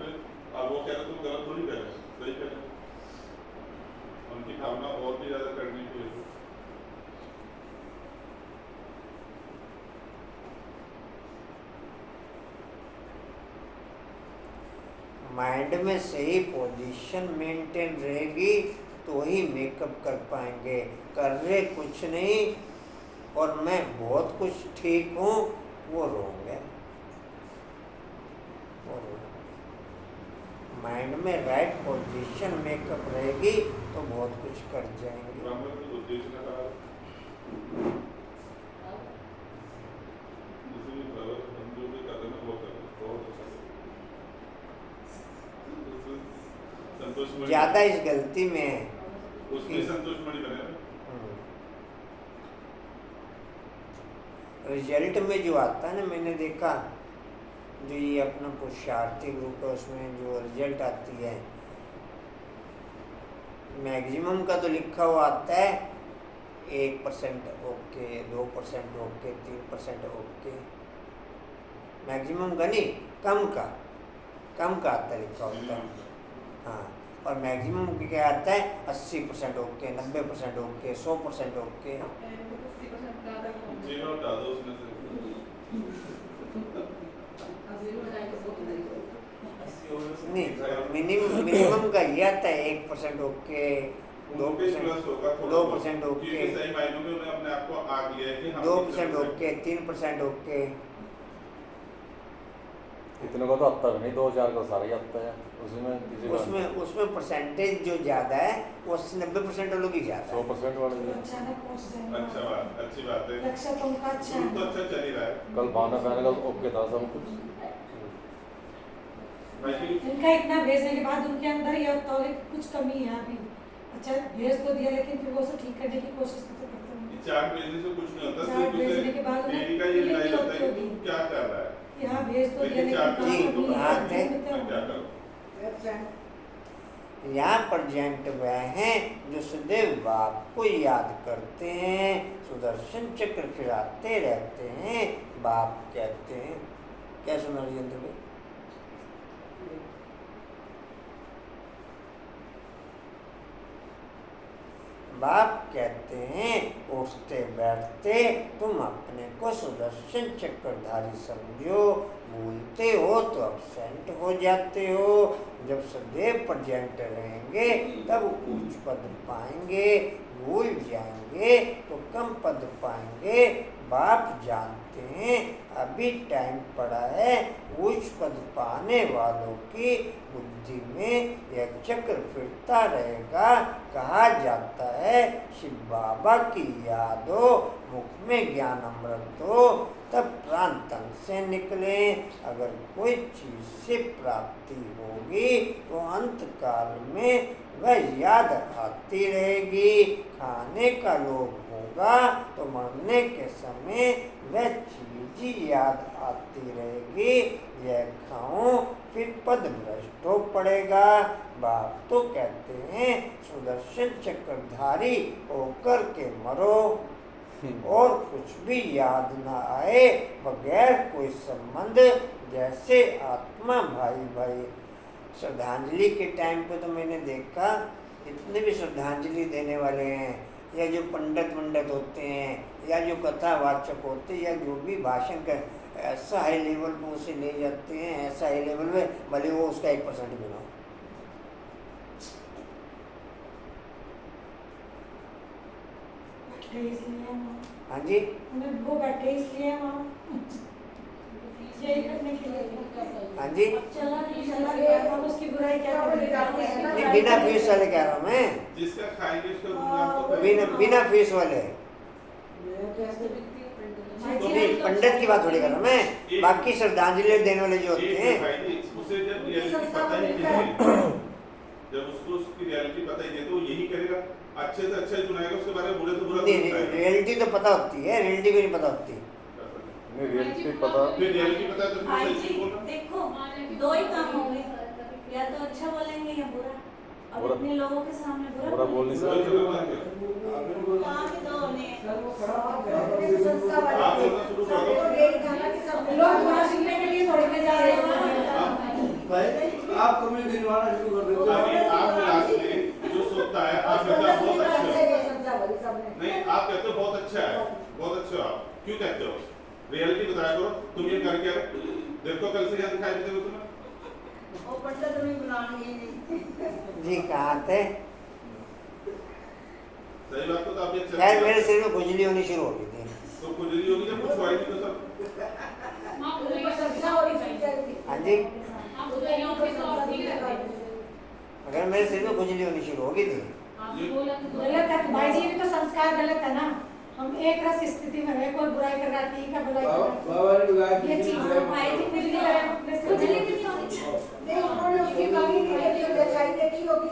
Speaker 7: अब वो कह रहे तुम गलत थोड़ी कर रहे हो, सही कर रहे हो। उनकी भावना और भी ज्यादा करनी चाहिए।
Speaker 1: माइंड में सही पोजीशन मेंटेन रहेगी तो ही मेकअप कर पाएंगे। कर रहे कुछ नहीं और मैं बहुत कुछ ठीक हूँ, वो रोंग है। माइंड में राइट पोजीशन मेकअप रहेगी तो बहुत कुछ कर जाएंगे।
Speaker 7: ब्राह्मण को उद्देश्य न कहा, किसी भी तरह हम जो भी कर रहे हैं वो कर रहे हैं, बहुत अच्छा है। संतोष मणि
Speaker 1: ज्यादा इस गलती में है।
Speaker 7: उसमें संतोष मणि बने ना।
Speaker 1: रिजल्ट में जो आता है ना, मैंने देखा जो ये अपना पुरुषार्थी ग्रुप है उसमें जो रिजल्ट आती है, मैक्सिमम का तो लिखा हुआ आता है 1% ओके, 2% ओके, 3% ओके। मैक्सिमम का नहीं, कम का आता है, लिखा होता है। हाँ, और मैक्सिमम क्या आता है 80% ओके, 90% ओके, 100% ओके।
Speaker 7: जीरो हटा दो उसमें से।
Speaker 1: नहीं, मिनिमम का ये आता है 1% ओके, 2% ओके,
Speaker 7: सही मायनों में उन्हें अपने आप को आग लिया है कि हम
Speaker 1: 2% ओके, 3% ओके।
Speaker 2: इतने का तो आता भी नहीं, 2-4 का सारा ही आता है।
Speaker 1: उसमें परसेंटेज जो ज्यादा है वो 80-90% लोग ही ज्यादा है।
Speaker 2: 100% वाले भी।
Speaker 3: अचानक पहुंच जाएंगे।
Speaker 7: अच्छा बात, अच्छी बात है।
Speaker 3: लक्ष्य तो उनका अच्छा
Speaker 7: शुरू तो
Speaker 3: है।
Speaker 7: अच्छा चल ही रहा है।
Speaker 2: कल भावना कहने का ओके था सब कुछ।
Speaker 7: भाई
Speaker 3: इनका इतना भेजने के बाद उनके अंदर ये तो कुछ कमी है अभी। अच्छा भेज तो दिया लेकिन फिर वो उसे ठीक करने की कोशिश तो करते हैं।
Speaker 7: चार्ट भेजने से कुछ नहीं होता,
Speaker 3: चार्ट
Speaker 7: सिर्फ
Speaker 3: भेजने के बाद
Speaker 7: उसे
Speaker 3: उन्हें
Speaker 7: डेली का ये
Speaker 3: फीलिंग
Speaker 7: रियलाइज
Speaker 3: नहीं
Speaker 7: होता है
Speaker 3: होती
Speaker 7: कि
Speaker 3: होगी।
Speaker 7: तू क्या कर रहा है,
Speaker 3: यहाँ भेज तो दिया
Speaker 7: लेकिन
Speaker 3: लेकिन
Speaker 7: चार्ट
Speaker 1: जी,
Speaker 3: कमी है,
Speaker 1: बात है।
Speaker 3: में तो-
Speaker 7: मैं क्या करूँ।
Speaker 1: यहाँ पर जेंट वह हैं जो सदैव बाप को याद करते हैं, सुदर्शन चक्र फिराते रहते हैं, बाप कहते हैं। क्या सुना राजेंद्र भाई? बाप कहते हैं उठते बैठते तुम अपने को सुदर्शन चक्रधारी समझो, भूलते हो तो अपसेंट हो जाते हो। जब सदैव प्रेजेंट रहेंगे तब उच्च पद पाएंगे, भूल जाएंगे तो कम पद पाएंगे। बाप जानते हैं अभी टाइम पड़ा है, उच्च पद पाने वालों की बुद्धि में यह चक्र फिरता रहेगा। कहा जाता है शिव बाबा की याद हो, मुख में ज्ञान अमृत हो, तब प्राण तन से निकले। अगर कोई चीज से प्राप्ति होगी तो अंत काल में वह याद आती रहेगी। खाने का लोभ होगा तो मरने के समय वह चीज ही याद आती रहेगी। यह खाऊं फिर पद भ्रष्ट हो पड़ेगा। बाप तो कहते हैं सुदर्शन चक्रधारी होकर के मरो और कुछ भी याद ना आए, बगैर कोई संबंध, जैसे आत्मा भाई भाई। श्रद्धांजलि के टाइम पे तो मैंने देखा इतने भी श्रद्धांजलि देने वाले हैं, या जो पंडित होते हैं, या जो कथावाचक होते हैं, या जो भी भाषण कर ऐसा हाई लेवल पे उसे ले जाते हैं, ऐसा हाई लेवल में, भले वो उसका 1% भी ना हो।
Speaker 3: इसलिए
Speaker 1: हाँ जी,
Speaker 3: उन्हें वो बैठे इसलिए वहाँ यही करने के लिए।
Speaker 1: हाँ जी,
Speaker 8: चला नहीं
Speaker 3: चला गया, हम उसकी बुराई क्या करें?
Speaker 1: नहीं बिना फीस वाले कह रहा हूँ मैं,
Speaker 7: जिसका खाएंगे उसका गुणगान तो
Speaker 1: बिना फीस वाले। तो भी पंडित की बात थोड़ी कर रहा हूँ मैं, बाकी श्रद्धांजलि देने वाले जो होते हैं।
Speaker 7: उसे जब रियलिटी पता ही नहीं है, जब उसको उसकी रियलिटी पता ही नहीं तो वो यही करेगा, अच्छे से अच्छा सुनाएगा, उसके बारे में बुरे से बुरा सुनाएगा।
Speaker 1: रियलिटी तो पता होती है, रियलिटी को नहीं पता होती।
Speaker 2: नहीं रियलिटी पता।
Speaker 7: फिर रियलिटी पता है तो
Speaker 8: भाई
Speaker 7: फिर
Speaker 8: जी
Speaker 7: सही बोलना।
Speaker 8: देखो, दो ही काम होंगे, या तो अच्छा बोलेंगे या बुरा। अब
Speaker 2: बुरा-
Speaker 8: इतने लोगों के सामने
Speaker 2: बुरा बोल नहीं
Speaker 7: वही
Speaker 2: सकते।
Speaker 7: तो मैं कह
Speaker 8: कहाँ के दो ने
Speaker 6: संस्था
Speaker 7: आप
Speaker 6: वाले
Speaker 7: बोलना शुरू कर दो।
Speaker 6: यही कहना कि सब
Speaker 3: लोग बुरा सीखने के लिए थोड़ी ना जा रहे हैं
Speaker 9: आप कम्युनिटी निभाना शुरू कर देते
Speaker 7: अभी
Speaker 9: हो।
Speaker 7: आप क्लास में जो सोचता है आप कहते हो बहुत अच्छा है।
Speaker 6: संस्था वाली सबने
Speaker 7: नहीं आप कहते हो बहुत अच्छा है, बहुत अच्छा हो आप। क्यों कहते हो? रियलिटी बताया करो, तुम ये कर क्या रहे? देखो कल से क्या दिखाई देते हो तुम्हें?
Speaker 4: और पंडित नहीं बुलाएंगे
Speaker 1: जी कहाँ थे?
Speaker 7: सही बात तो आप ये
Speaker 1: खैर मेरे सिर में खुजली होनी शुरू हो गई थी।
Speaker 7: तो खुजली होगी जब कुछ हुआ ही नहीं तो सब।
Speaker 5: माँ बुलाइए
Speaker 6: संस्था वाली सोचा थी
Speaker 1: हाँ जी,
Speaker 5: आप बुलाइए ऑफिस तो आप ठीक रहते हैं।
Speaker 1: अगर मेरे सिर में खुजली होनी शुरू हो गई थी।
Speaker 5: आप बोला तो
Speaker 3: गलत है भाई जी, ये भी तो संस्कार गलत है ना। हम एक रस स्थिति में रहे, कोई बुराई कर रहा है, ठीक है बुराई कर रहा है।
Speaker 9: बाबा ने कहा
Speaker 3: ये चीज भाई जी कुछ नहीं करे, अपने से
Speaker 8: खुजली भी नहीं होनी चाहिए।
Speaker 6: नहीं उन्होंने उसकी कमी नहीं देखी होगी, अच्छाई देखी होगी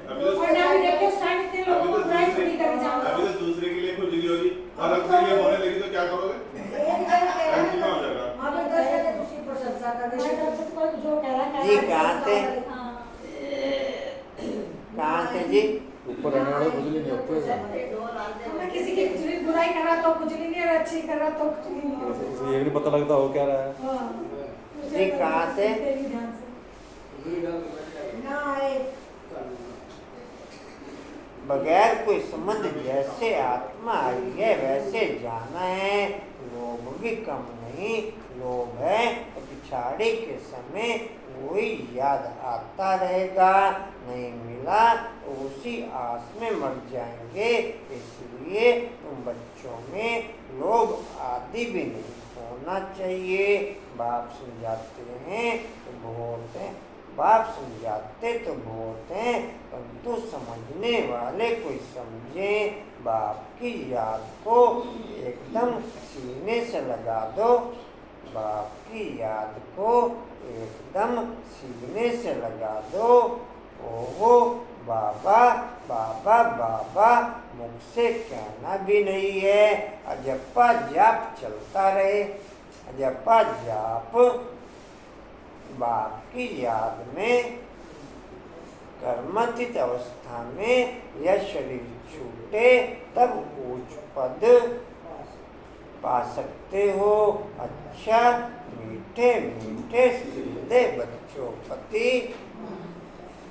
Speaker 7: अभी तो
Speaker 3: और ना भी देखो उस टाइम इतने लोगों को बुराई थोड़ी करे जाओ।
Speaker 7: अभी तो दूसरे के लिए खुजली होगी और अपने लिए होने लगी तो क्या करोगे?
Speaker 6: एक जगह कह रहा
Speaker 7: कितना हो
Speaker 6: है
Speaker 7: जाएगा?
Speaker 6: वहाँ पे 10 जगह उसकी प्रशंसा कर
Speaker 3: भाई
Speaker 6: रही
Speaker 3: तरफ से तो जो कह रहा है
Speaker 1: जी कहाँ थे?
Speaker 8: हाँ
Speaker 1: कहाँ थे जी?
Speaker 2: ऊपर रहने वाले खुजली नहीं होते हैं।
Speaker 3: मैं किसी की कुछ भी बुराई कर रहा तो कुछ नहीं है, अच्छी कर रहा तो कुछ नहीं है।
Speaker 2: उसे ये भी नहीं पता लगता हो क्या रहा है।
Speaker 3: हाँ।
Speaker 1: जी कहाँ थे?
Speaker 3: तेरी ध्यान से
Speaker 6: ना आए
Speaker 1: बगैर कोई संबंध जैसे आत्मा आई है वैसे जाना है। लोभ भी कम नहीं, लोभ है तो पिछाड़ी के समय वही याद आता रहेगा, नहीं मिला तो उसी आस में मर जाएंगे। इसलिए तुम बच्चों में लोभ आदि भी नहीं होना चाहिए। बाप समझाते हैं तो बहुत है, बाप समझाते तो बहुत हैं, परंतु समझने वाले कोई समझे। बाप की याद को एकदम सीने से लगा दो, बाप की याद को एकदम सीने से लगा दो। ओहो बाबा बाबा बाबा मुख से कहना भी नहीं है, अजप्पा जाप चलता रहे। अजप्पा जाप बाप की याद में कर्मथित अवस्था में यह शरीर छूटे तब उच्च पद पा सकते हो। अच्छा मीठे मीठे सीधे बच्चों पति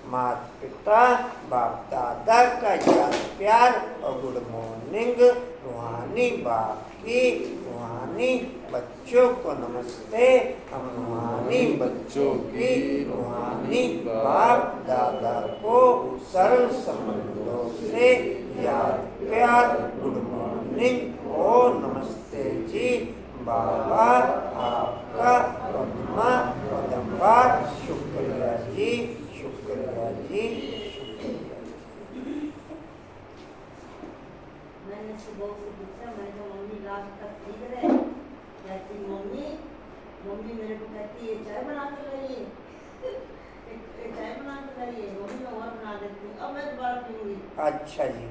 Speaker 1: माता पिता बाप दादा का याद प्यार और गुड मॉर्निंग। रूहानी बाप की रूहानी बच्चों को नमस्ते। हम रूहानी बच्चों की रूहानी बाप दादा को सर्व संबंधों से याद प्यार गुड मॉर्निंग और नमस्ते जी। बाबा आपका पद्मा पदम्बा शुक्रिया जी, शुक्रिया जी, शुक्रिया जी।
Speaker 4: मैंने सुबह से पूछा, मैंने कहा मम्मी लास्ट तक ठीक रहे? कहती मम्मी मेरे को कहती ये चाय बना के लाइए, चाय बना के लाइए। मम्मी मैं और बना देती हूँ, अब मैं दोबारा पीऊंगी।
Speaker 1: अच्छा जी,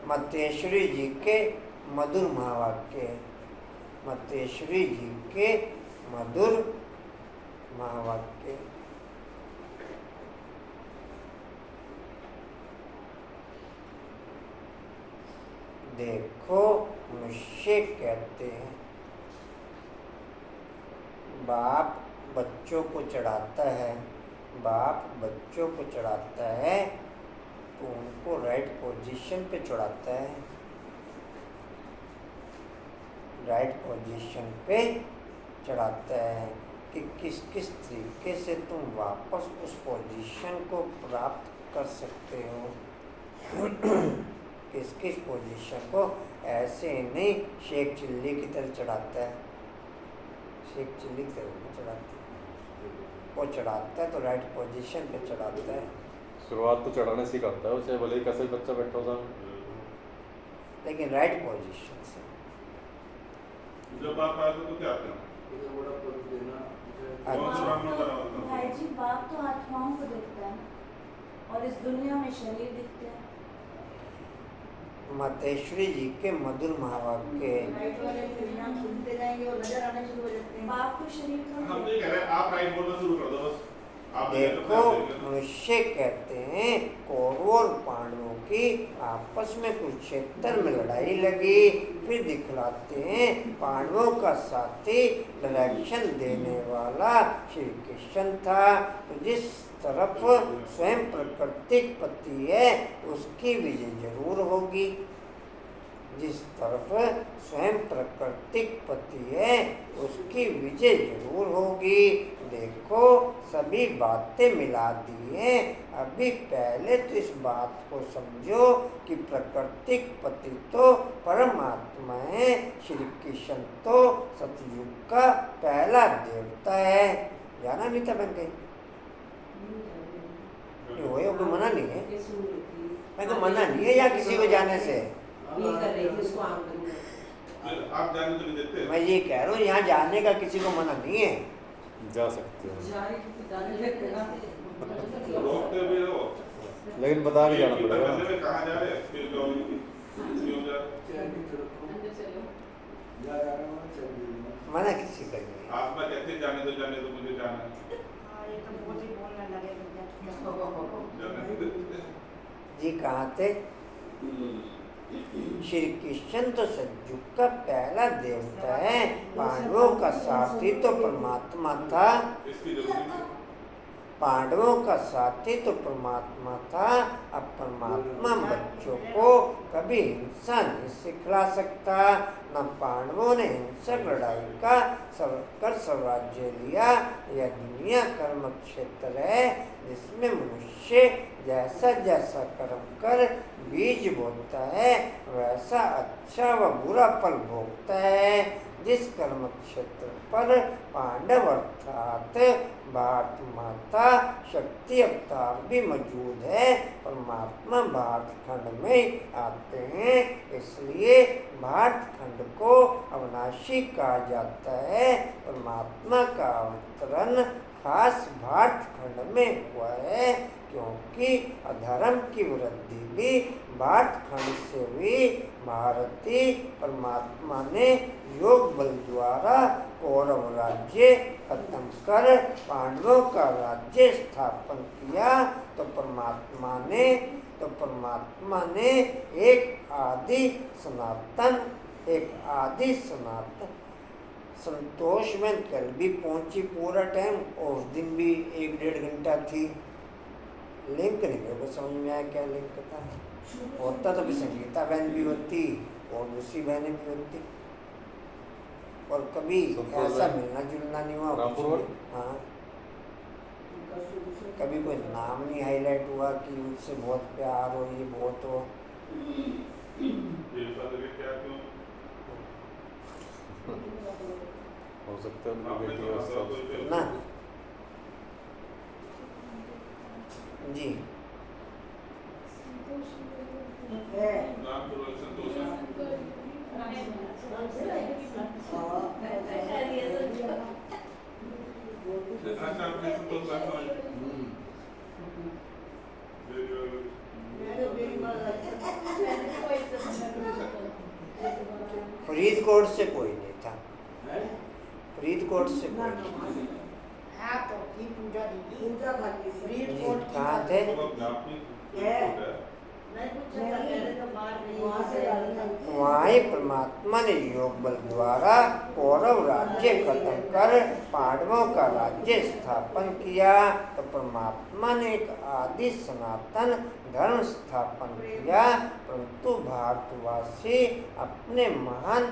Speaker 1: मतेश्वरी जी के मधुर महावाक्य, मतेश्वरी जी के मधुर महावाक्य। देखो मुझसे कहते हैं बाप बच्चों को चढ़ाता है, बाप बच्चों को चढ़ाता है तो उनको राइट पोजीशन पे चढ़ाता है, राइट पोजीशन पे चढ़ाता है कि किस किस तरीके से तुम वापस उस पोजीशन को प्राप्त कर सकते हो। किस किस पोजीशन को ऐसे नहीं शेख चिल्ली की तरह चढ़ाता है, शेख चिल्ली की तरह नहीं चढ़ाता, वो चढ़ाता है तो राइट पोजीशन पे चढ़ाता है।
Speaker 2: शुरुआत तो चढ़ाने से करता है, चाहे भले ही कैसे बच्चा बैठा होगा,
Speaker 1: लेकिन राइट पोजीशन से।
Speaker 7: जब आप आए तो क्या करना?
Speaker 1: अच्छा
Speaker 8: भाई जी बाप तो आत्माओं को देखता है ना, और इस दुनिया में शरीर दिखते हैं।
Speaker 1: मतेश्वरी जी के मधुर महावाक्य।
Speaker 4: राइट वाले फिर नाम सुनते जाएंगे और नजर आने शुरू हो जाते हैं।
Speaker 8: बाप को शरीर
Speaker 7: हम
Speaker 8: थोड़ी
Speaker 7: तो ये कह रहे हैं आप राइट बोलना शुरू कर दो बस। आप
Speaker 1: देखो मनुष्य कहते हैं कौरवों और पांडवों की आपस में कुरुक्षेत्र में लड़ाई लगी, फिर दिखलाते हैं पांडवों का साथी डायरेक्शन देने वाला श्री कृष्ण था। तो जिस तरफ स्वयं प्राकृतिक पति है उसकी विजय जरूर होगी। जिस तरफ स्वयं प्राकृतिक पति है उसकी विजय जरूर होगी। देखो सभी बातें मिला दी हैं। अभी पहले तो इस बात को समझो कि प्राकृतिक पति तो परमात्मा है, श्री कृष्ण तो सतयुग का पहला देवता है। जाना नहीं था बन गई कोई मना नहीं है, मैं तो मना नहीं है या किसी को जाने से।
Speaker 7: आप जाने तो नहीं देते।
Speaker 1: मैं ये कह रहा हूँ यहाँ जाने का किसी को मना नहीं है,
Speaker 2: जा सकते हो,
Speaker 7: रोकते भी हो
Speaker 2: लेकिन बता के जाना पड़ेगा।
Speaker 7: बंदे में कहाँ जा रहे हैं फिर क्यों जा
Speaker 1: मना किसी का नहीं।
Speaker 7: आत्मा कहते हैं जाने दो मुझे जाना है।
Speaker 6: हाँ, ये तो बहुत ही बोलने लगे
Speaker 7: जाने नहीं देते।
Speaker 1: जी कहाँ थे? श्री कृष्ण तो सतयुग का पहला देवता है, पांडवों का साथी तो परमात्मा था।
Speaker 7: इसकी जरूरत नहीं।
Speaker 1: पांडवों का साथी तो परमात्मा था। अब परमात्मा बच्चों को कभी हिंसा नहीं सिखला सकता। न पांडवों ने हिंसक लड़ाई का कर स्वराज्य लिया। यह दुनिया कर्म क्षेत्र है जिसमें मनुष्य जैसा जैसा कर्म कर बीज बोता है वैसा अच्छा व बुरा फल भोगता है। जिस कर्म क्षेत्र पर पांडव अर्थात भारत माता शक्ति अवतार भी मौजूद है, परमात्मा भारत खंड में आते हैं, इसलिए भारत खंड को अविनाशी कहा जाता है। परमात्मा का अवतरण खास भारत खंड में हुआ है क्योंकि अधर्म की वृद्धि भी भारत खंड से हुई। भारती परमात्मा ने योग बल द्वारा कौरव राज्य खत्म कर पांडवों का राज्य स्थापन किया। तो परमात्मा ने एक आदि सनातन संतोष में कल भी पहुंची पूरा टाइम और उस दिन भी 1-1.5 घंटा थी। लिंक नहीं मेरे को समझ में आया क्या लिंक था। होता तो भी संगीता बहन भी होती और दूसरी बहनें भी होती और कभी ऐसा मिलना जुलना नहीं हुआ। हाँ, कभी कोई नाम नहीं हाईलाइट हुआ कि उससे बहुत प्यार हो, ये बहुत हो।
Speaker 2: हो सकता है उनकी बेटी और
Speaker 1: ना जी
Speaker 7: नाम तो संतोष है। अच्छा अपने संतोष का
Speaker 1: फरीदकोट से कोई नहीं था। फरीदकोट से कोई नहीं।
Speaker 6: हाँ तो की पूजा दीदी पूजा करती
Speaker 1: जी, कहाँ थे? वहाँ ही परमात्मा ने योग बल द्वारा कौरव राज्य खत्म कर पांडवों का राज्य स्थापन किया। तो परमात्मा ने एक आदि सनातन धर्म स्थापन किया, परंतु भारतवासी अपने महान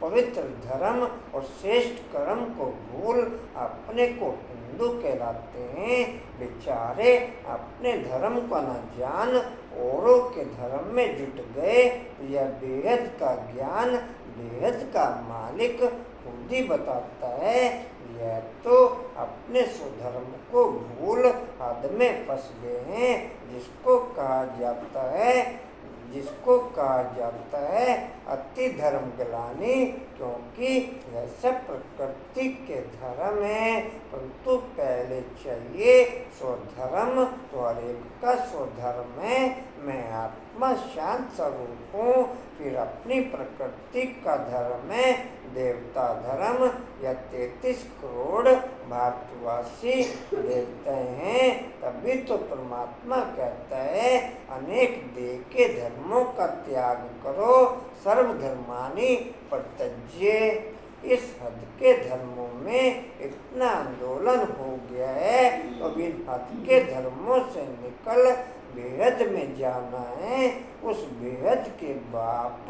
Speaker 1: पवित्र धर्म और श्रेष्ठ कर्म को भूल अपने को हिंदू कहलाते हैं। बेचारे अपने धर्म को न जान औरों के धर्म में जुट गए। यह बेहद का ज्ञान बेहद का मालिक खुद ही बताता है। यह तो अपने स्वधर्म को भूल हद में फंस गए हैं, जिसको कहा जाता है अति धर्म ग्लानि, क्योंकि यह सब प्रकृति के धर्म है। परंतु पहले चाहिए स्वधर्म, तो हर एक का स्वधर्म है। मैं आत्मा परमात्मा शांत स्वरूप हूँ, फिर अपनी प्रकृति का धर्म है देवता धर्म। या 33 करोड़ भारतवासी देखते हैं, तभी तो परमात्मा कहता है अनेक देह के धर्मों का त्याग करो, सर्वधर्मानि परित्यज्य। इस हद के धर्मों में इतना आंदोलन हो गया है, अब इन हद के धर्मों से निकल बेहद में जाना है। उस बेहद के बाप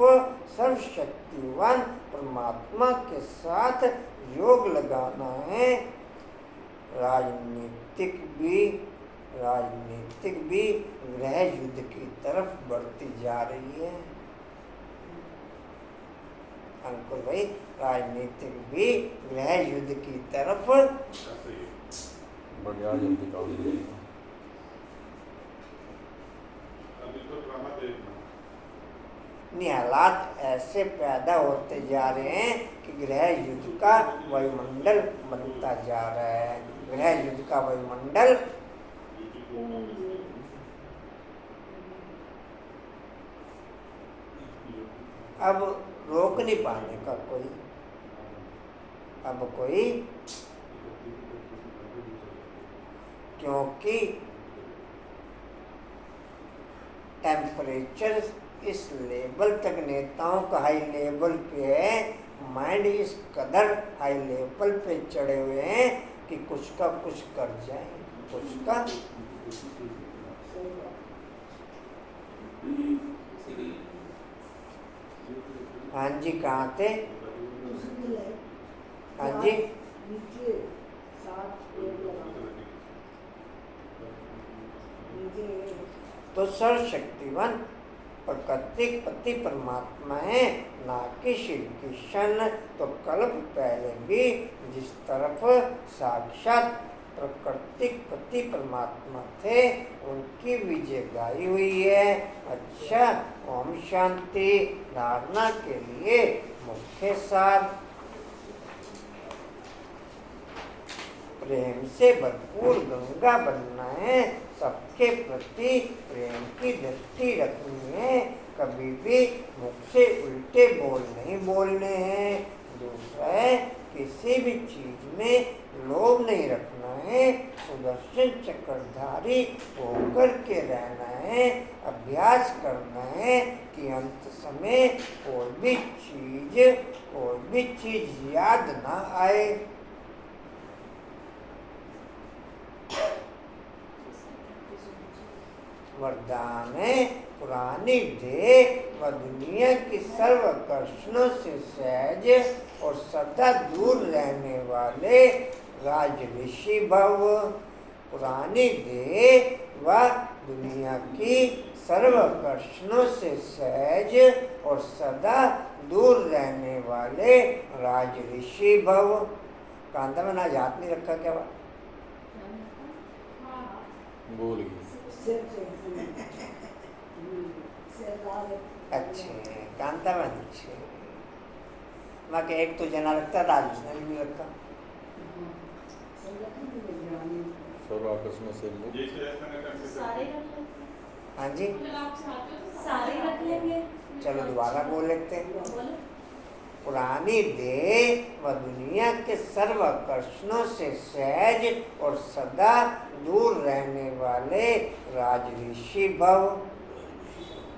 Speaker 1: सर्वशक्तिवान परमात्मा के साथ योग लगाना है। राजनीतिक भी गृह युद्ध की तरफ बढ़ती जा रही है। अंकुर भाई, राजनीतिक भी गृह युद्ध की तरफ
Speaker 2: बढ़िया जल्दी काम दे।
Speaker 7: अभी तो ड्रामा देखना।
Speaker 1: हालात ऐसे पैदा होते जा रहे हैं कि गृह युद्ध का वायुमंडल बनता जा रहा है। गृह युद्ध का वायुमंडल अब रोक नहीं पाने का कोई, अब कोई, क्योंकि टेम्परेचर इस लेवल तक नेताओं का हाई लेवल पे है, माइंड इस कदर हाई लेवल पे चढ़े हुए हैं कि कुछ का कुछ कर जाए, कुछ का। हाँ जी, कहाँ थे? हाँ जी, तो सर्वशक्तिवान प्रकृति पति परमात्मा है, ना कि श्री कृष्ण। तो कल्प पहले भी जिस तरफ साक्षात प्राकृतिक पति परमात्मा थे, उनकी विजय गाई हुई है। अच्छा, ओम शांति। धारणा के लिए मुख्य सार प्रेम से भरपूर गंगा बनना है, सबके प्रति प्रेम की दृष्टि रखनी है, कभी भी मुख से उल्टे बोल नहीं बोलने हैं। दूसरा है, किसी भी चीज में लोभ नहीं रखना है, सुदर्शन चक्रधारी होकर के रहना है। अभ्यास करना है कि अंत समय कोई भी चीज याद ना आए। वरदान है, पुरानी देह व दुनिया की सर्व आकर्षणों से सहज और सदा दूर रहने वाले राज ऋषि भव। पुरानी देह व दुनिया की सर्व आकर्षणों से सहज और सदा दूर रहने वाले राज ऋषि भव। कांता में ना याद नहीं रखा क्या बात?
Speaker 2: भूल गई।
Speaker 1: अच्छे कांता में अच्छे मैं के एक तो जना रखता था, आज उसने भी रखा।
Speaker 2: सर्व आकर्षण से
Speaker 8: सारे रख लेंगे।
Speaker 1: हाँ जी,
Speaker 8: सारे रख लेंगे।
Speaker 1: चलो दोबारा बोल लेते हैं।
Speaker 8: बोलो।
Speaker 1: पुरानी देह व दुनिया के सर्व आकर्षणों से सहज और सदा दूर रहने वाले राज ऋषि भव।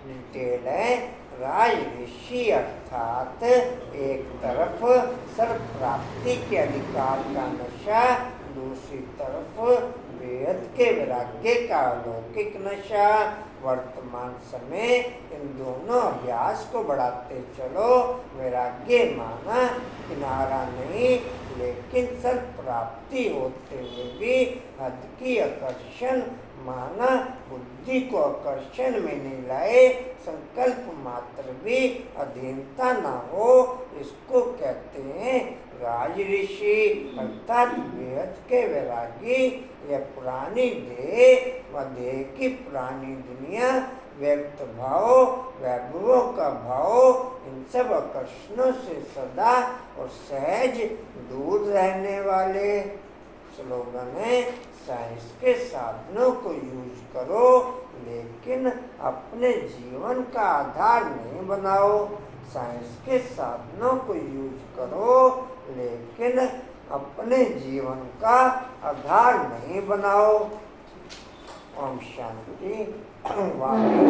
Speaker 1: डिटेल है, राज ऋषि अर्थात एक तरफ सर्व प्राप्ति के अधिकार का नशा, दूसरी तरफ वेद के वैराग्य का अलौकिक नशा। वर्तमान समय इन दोनों अभ्यास को बढ़ाते चलो। वैराग्य माना किनारा नहीं, लेकिन सर्व प्राप्ति होते हुए भी हद की आकर्षण माना बुद्धि को आकर्षण में नहीं लाए, संकल्प मात्र भी अधीनता न हो, इसको कहते हैं राज ऋषि अर्थात बेहद के वैरागी। यह पुरानी देह व देह की पुरानी दुनिया, व्यक्त भाव, वैभवों का भाव, इन सब आकर्षणों से सदा और सहज दूर रहने वाले। स्लोगन है, साइंस के साधनों को यूज करो लेकिन अपने जीवन का आधार नहीं बनाओ। साइंस के साधनों को यूज करो लेकिन अपने जीवन का आधार नहीं बनाओ। ओम शांति। वाणी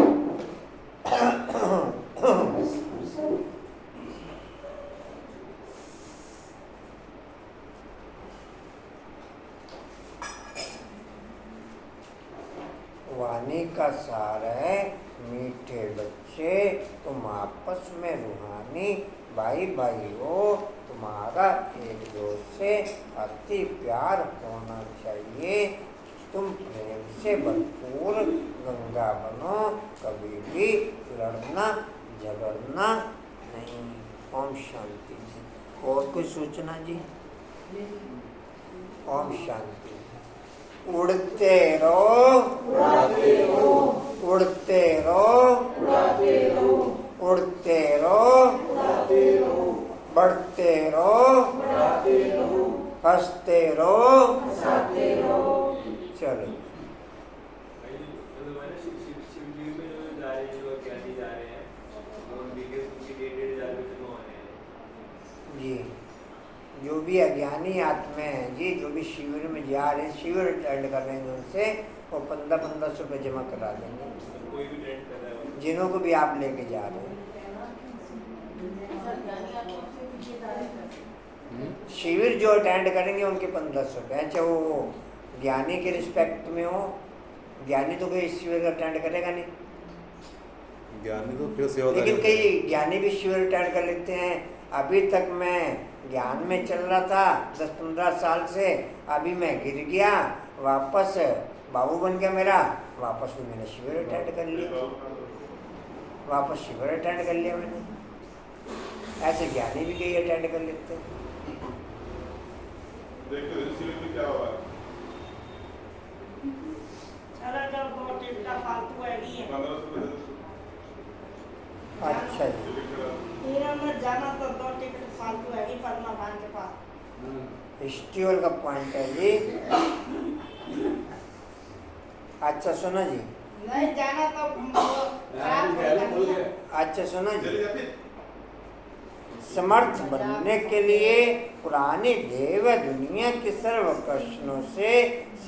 Speaker 1: वाणी का सार है, मीठे बच्चे तुम आपस में रूहानी भाई भाई हो। तुम्हारा एक दूसरे से अति प्यार होना चाहिए। तुम प्रेम से भरपूर गंगा बनो, कभी भी लड़ना झगड़ना नहीं। ओम शांति जी। और कोई सूचना जी? ओम शांति। उड़ते रहो, उड़ते रहो, उड़ते रहो, उड़ते रहो, बढ़ते रहो, हंसते रहो। चलो जी, जो भी अज्ञानी आत्मा है जी, जो भी शिविर में जा रहे हैं, शिविर अटेंड कर रहे हैं, उनसे वो 1500 रुपये जमा करा देंगे। जिन्हों को भी आप लेके जा रहे हैं, शिविर जो अटेंड करेंगे उनके 1500 रुपये। अच्छा, वो ज्ञानी के रिस्पेक्ट में हो, ज्ञानी तो कोई शिविर अटेंड करेगा नहीं,
Speaker 2: ज्ञानी तो फिर सेवा,
Speaker 1: लेकिन कई ज्ञानी भी शिविर अटेंड कर लेते हैं। अभी तक मैं ज्ञान में चल रहा था 10-15 साल से, अभी मैं गिर गया, वापस बाबू बन गया मेरा, वापस भी मैंने शिविर अटेंड कर लिया, वापस शिविर अटेंड कर लिया मैंने। ऐसे ज्ञानी भी कई अटेंड कर लेते हैं।
Speaker 7: देखते शिविर में क्या होगा।
Speaker 6: चलो जब 2 टिकटा फालतू आएगी है।
Speaker 7: 1500
Speaker 1: अच्छा जी,
Speaker 6: मेरा में जाना तो 2 टिकट फालतू आएगी परमा भान के पास।
Speaker 1: स्टीवल का पॉइंट है जी। अच्छा सुनो जी,
Speaker 6: नहीं जाना तो रात हो जाएगी।
Speaker 1: अच्छा सुनो जी,
Speaker 7: चले जाते
Speaker 1: समर्थ बनने के लिए पुरानी देव दुनिया के सर्व प्रश्नों से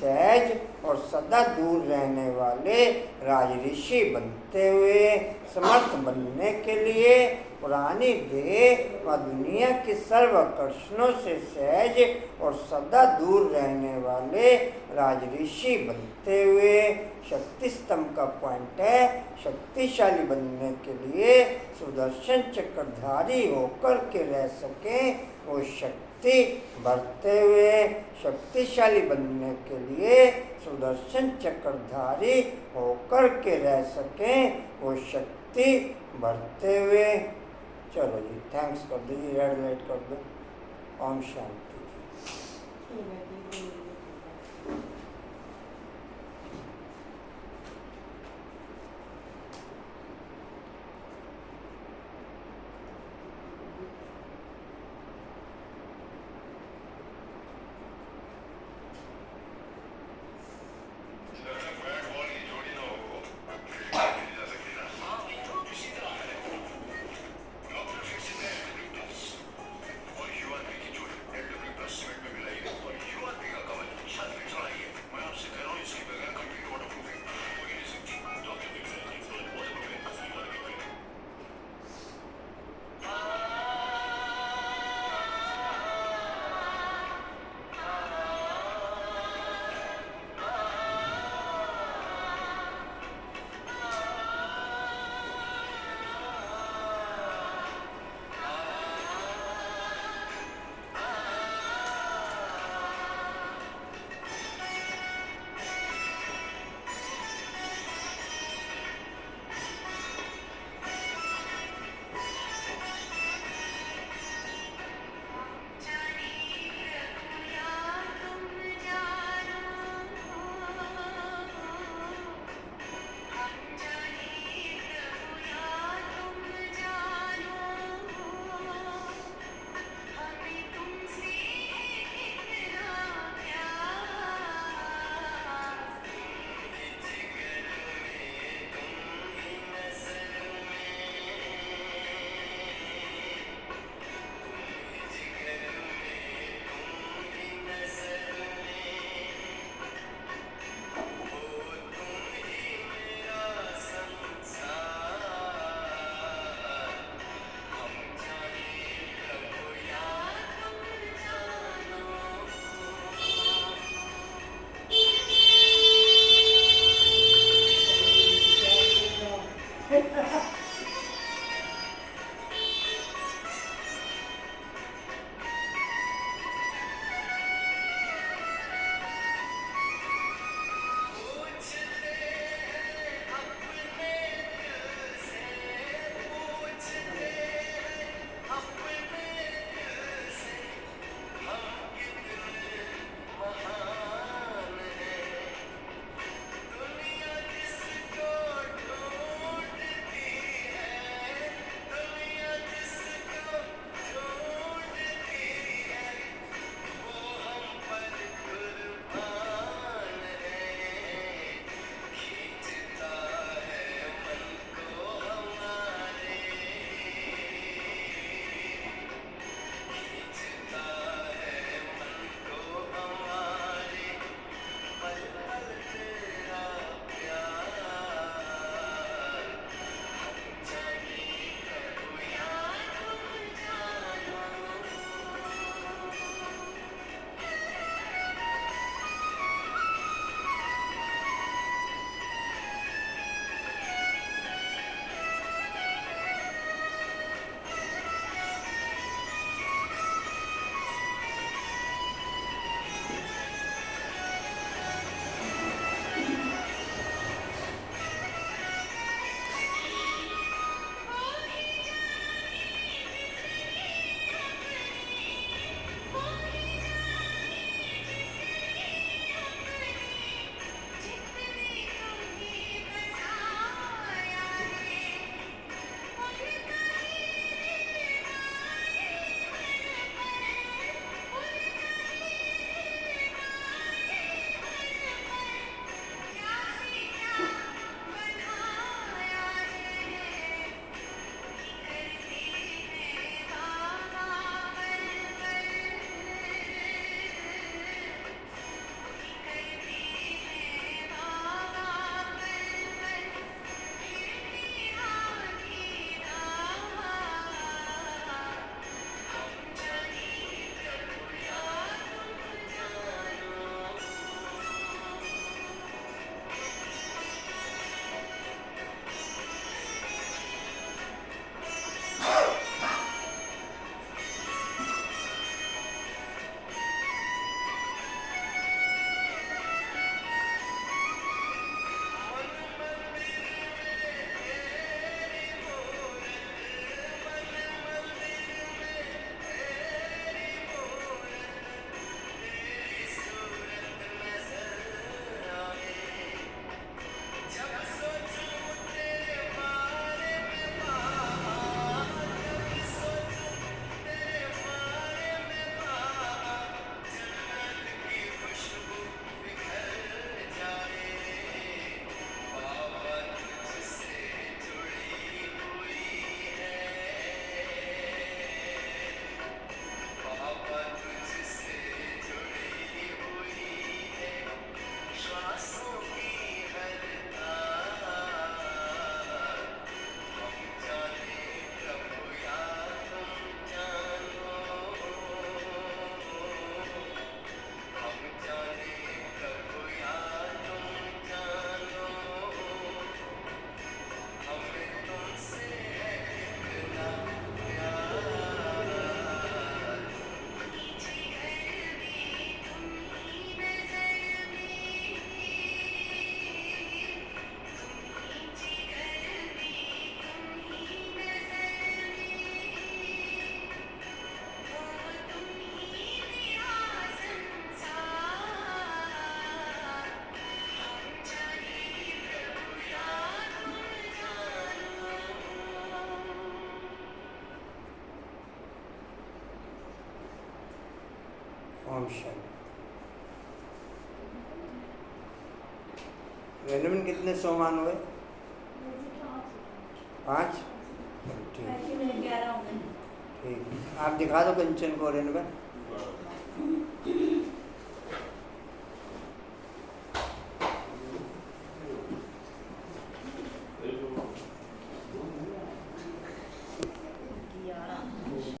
Speaker 1: सहज और सदा दूर रहने वाले राजऋषि बनते हुए, समर्थ बनने के लिए पुरानी देह व दुनिया के सर्व प्रश्नों से सहज और सदा दूर रहने वाले राजऋषि बनते हुए, शक्ति स्तंभ का पॉइंट है, शक्तिशाली बनने के लिए सुदर्शन चक्रधारी होकर के रह सके, वो शक्ति बढ़ते हुए, शक्तिशाली बनने के लिए सुदर्शन चक्रधारी होकर के रह सके, वो शक्ति बढ़ते हुए। चलो जी, थैंक्स कर दो जी, रेड लाइट कर दो। ओम शांति। ओम शांति। रेनबेन कितने सोमान हुए? 5? ठीक
Speaker 8: ऐसे मेरे 11 हो गए।
Speaker 1: ठीक। आप दिखा दो कंचन को रेनबेन।
Speaker 7: हाँ।